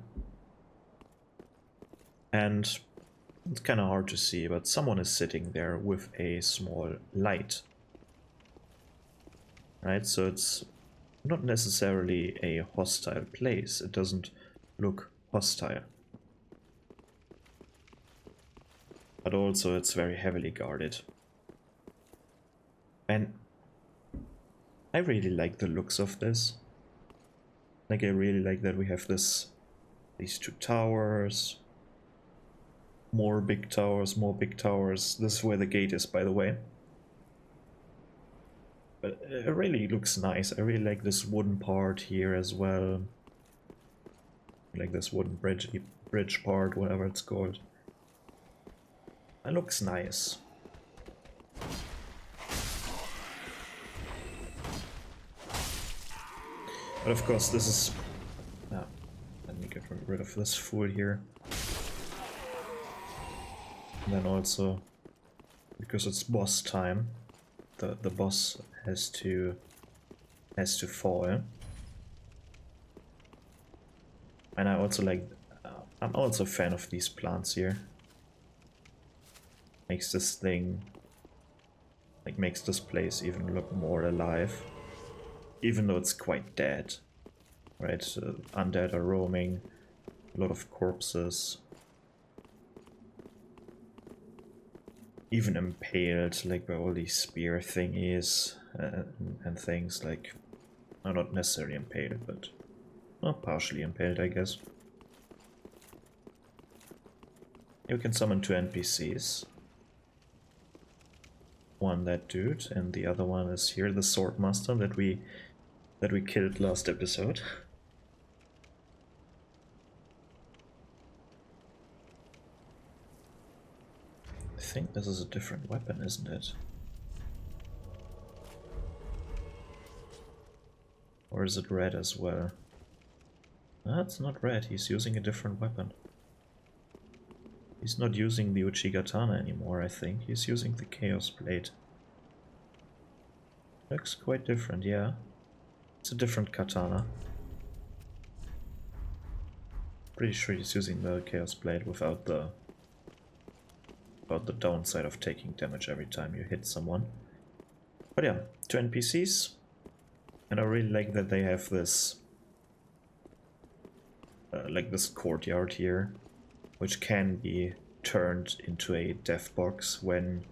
And it's kind of hard to see, but someone is sitting there with a small light. Right, so it's not necessarily a hostile place. It doesn't look hostile. But also it's very heavily guarded. And I really like the looks of this. Like, I really like that we have these two towers. More big towers, more big towers. This is where the gate is, by the way. But it really looks nice. I really like this wooden part here as well. Like this wooden bridge part, whatever it's called. It looks nice. But of course this is... let me get rid of this fool here. And then also, because it's boss time, the boss has to fall. And I also like, I'm also a fan of these plants here. Makes this thing, like makes this place even look more alive. Even though it's quite dead, right? Undead are roaming, a lot of corpses. Even impaled, like by all these spear thingies and things, like, no, not necessarily impaled, but well, partially impaled, I guess. You can summon 2 NPCs. One that dude, and the other one is here, the Swordmaster that we killed last episode. I think this is a different weapon, isn't it? Or is it red as well? That's not red, he's using a different weapon. He's not using the Uchigatana anymore, I think. He's using the Chaos Blade. Looks quite different, yeah. It's a different katana. Pretty sure he's using the Chaos Blade without the downside of taking damage every time you hit someone. But yeah, 2 NPCs. And I really like that they have this like this courtyard here, which can be turned into a death box when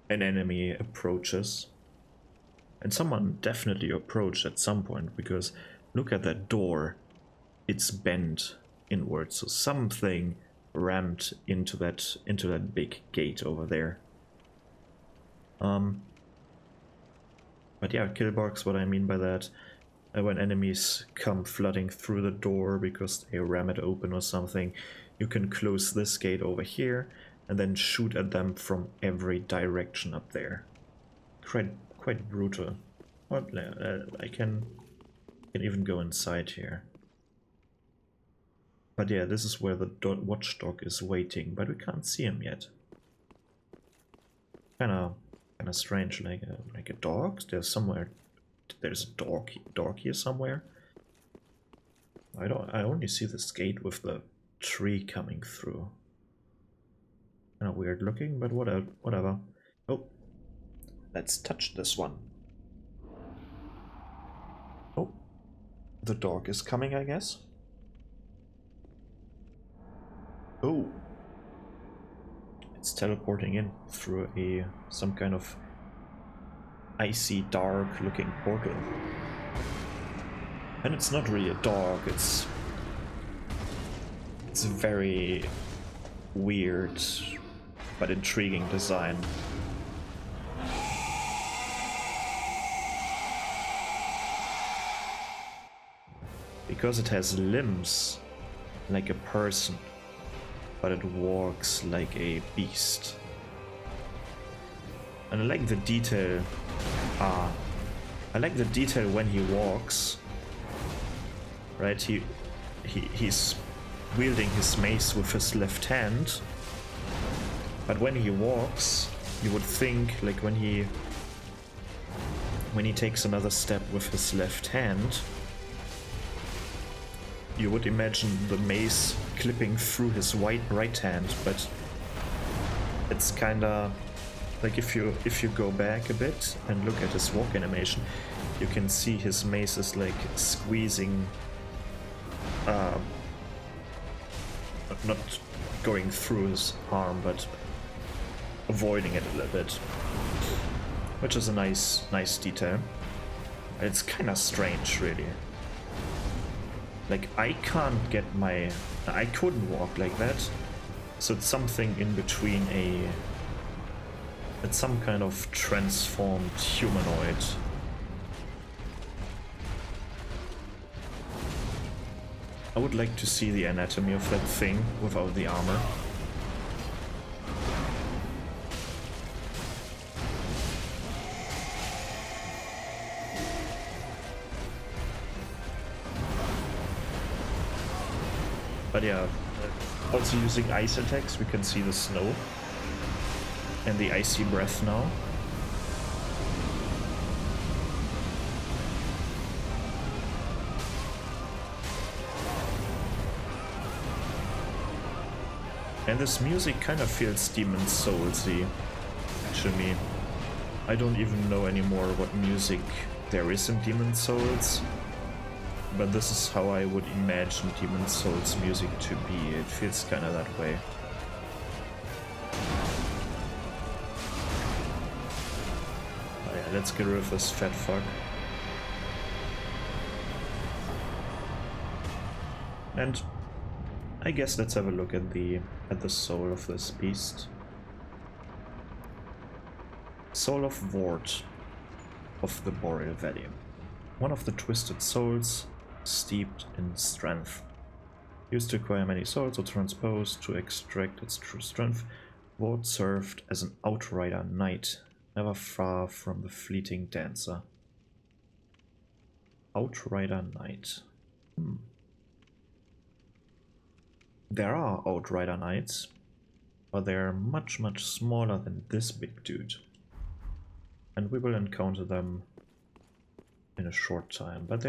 an enemy approaches. And someone definitely approached at some point, because look at that door. It's bent inwards, so something rammed into that big gate over there. But yeah, kill box, what I mean by that, when enemies come flooding through the door because they ram it open or something, you can close this gate over here and then shoot at them from every direction up there. Quite brutal. Well, I can even go inside here. But yeah, this is where the watchdog is waiting, but we can't see him yet. Kinda strange, like a dog. There's a dog here somewhere. I only see this gate with the tree coming through. Kinda weird looking, but whatever. Oh, let's touch this one. Oh, the dog is coming, I guess. Oh, it's teleporting in through some kind of icy, dark-looking portal. And it's not really a dog. It's very weird but intriguing design. Because it has limbs like a person, but it walks like a beast. And I like the detail. I like the detail when he walks. Right, he's wielding his mace with his left hand, but when he walks, you would think, like when he takes another step with his left hand, you would imagine the mace clipping through his right hand, but it's kinda like if you go back a bit and look at his walk animation, you can see his mace is like squeezing, not going through his arm, but avoiding it a little bit, which is a nice detail. It's kind of strange, really. Like, I couldn't walk like that, So it's something in between it's some kind of transformed humanoid. I would like to see the anatomy of that thing without the armor. But yeah, also using ice attacks, we can see the snow and the icy breath now. And this music kind of feels Demon's Souls-y to me. I don't even know anymore what music there is in Demon's Souls, but this is how I would imagine Demon's Souls music to be. It feels kind of that way. Oh yeah, let's get rid of this fat fuck. And I guess let's have a look at the soul of this beast. Soul of Ward of the Boreal Valley. One of the twisted souls steeped in strength. Used to acquire many souls or transpose to extract its true strength, Ward served as an outrider knight, never far from the fleeting dancer. Outrider knight. There are Outrider Knights, but they are much smaller than this big dude. And we will encounter them in a short time, but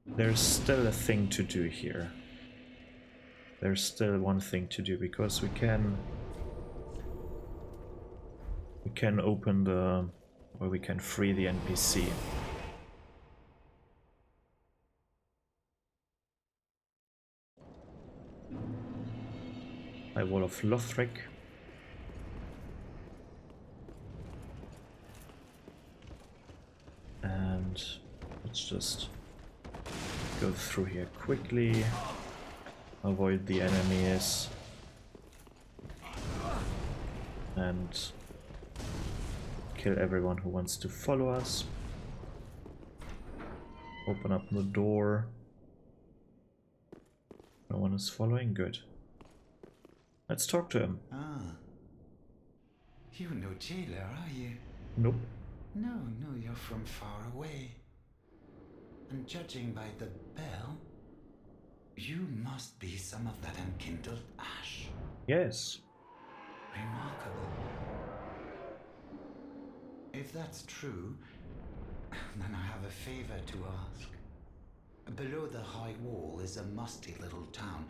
there's still a thing to do here. There's still one thing to do, because we can open we can free the NPC. High Wall of Lothric. And let's just go through here quickly, avoid the enemies, and kill everyone who wants to follow us. Open up the door. No one is following, good. Let's talk to him. Ah. You're no jailer, are you? Nope. No, you're from far away. And judging by the bell, you must be some of that enkindled ash. Yes. Remarkable. If that's true, then I have a favor to ask. Below the high wall is a musty little town.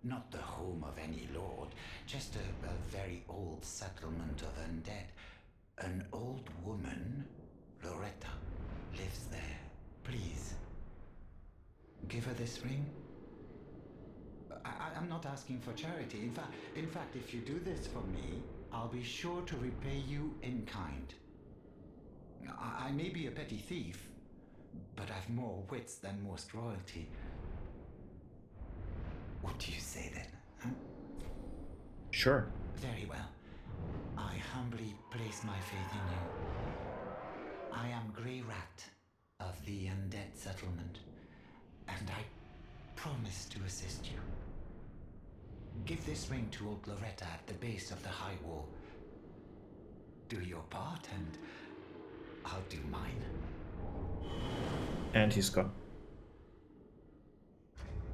Not the home of any lord, just a very old settlement of undead. An old woman, Loretta, lives there. Please, give her this ring. I'm not asking for charity. In fact, if you do this for me, I'll be sure to repay you in kind. I may be a petty thief, but I've more wits than most royalty. What do you say then? Huh? Sure. Very well. I humbly place my faith in you. I am Grey Rat of the Undead Settlement, and I promise to assist you. Give this ring to old Loretta at the base of the high wall. Do your part, and I'll do mine. And he's gone.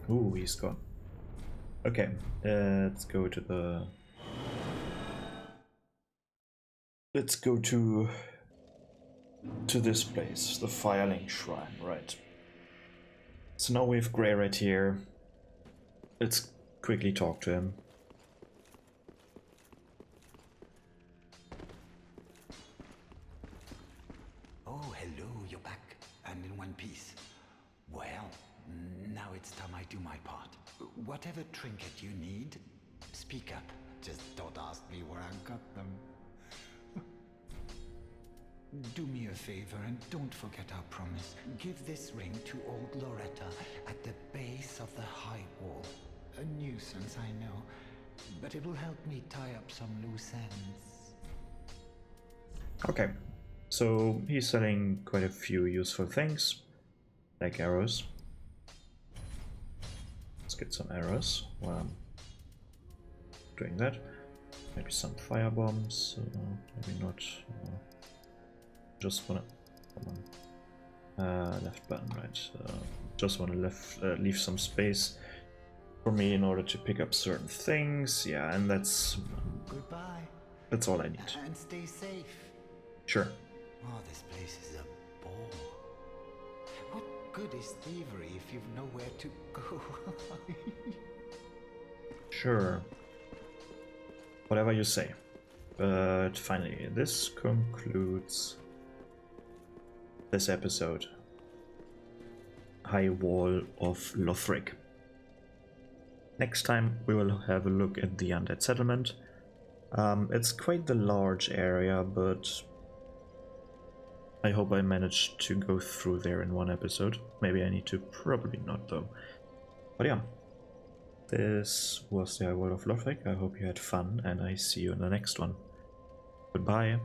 Ooh, he's gone. Okay, let's go to the... Let's go to this place, the Fireling Shrine, right. So now we have Grey Rat here. Let's quickly talk to him. Oh, hello, you're back, and in one piece. Well, now it's time I do my part. Whatever trinket you need, speak up. Just don't ask me where I got them. Do me a favor and don't forget our promise. Give this ring to old Loretta at the base of the high wall. A nuisance, I know. but it will help me tie up some loose ends. Okay, so he's selling quite a few useful things, like arrows. Let's get some arrows while I'm doing that. Maybe some fire bombs, maybe not. Just wanna, come on, left button, right? Just wanna leave some space for me in order to pick up certain things. Yeah, and that's all I need. And stay safe. Sure. Oh, this place is a bore. What good is thievery if you've nowhere to go? Sure. Whatever you say. But finally, this concludes this episode. High Wall of Lothric. Next time we will have a look at the Undead Settlement. It's quite the large area, but I hope I managed to go through there in one episode. Maybe I need to, probably not though. But yeah, this was the High Wall of Lothric. I hope you had fun, and I see you in the next one. Goodbye.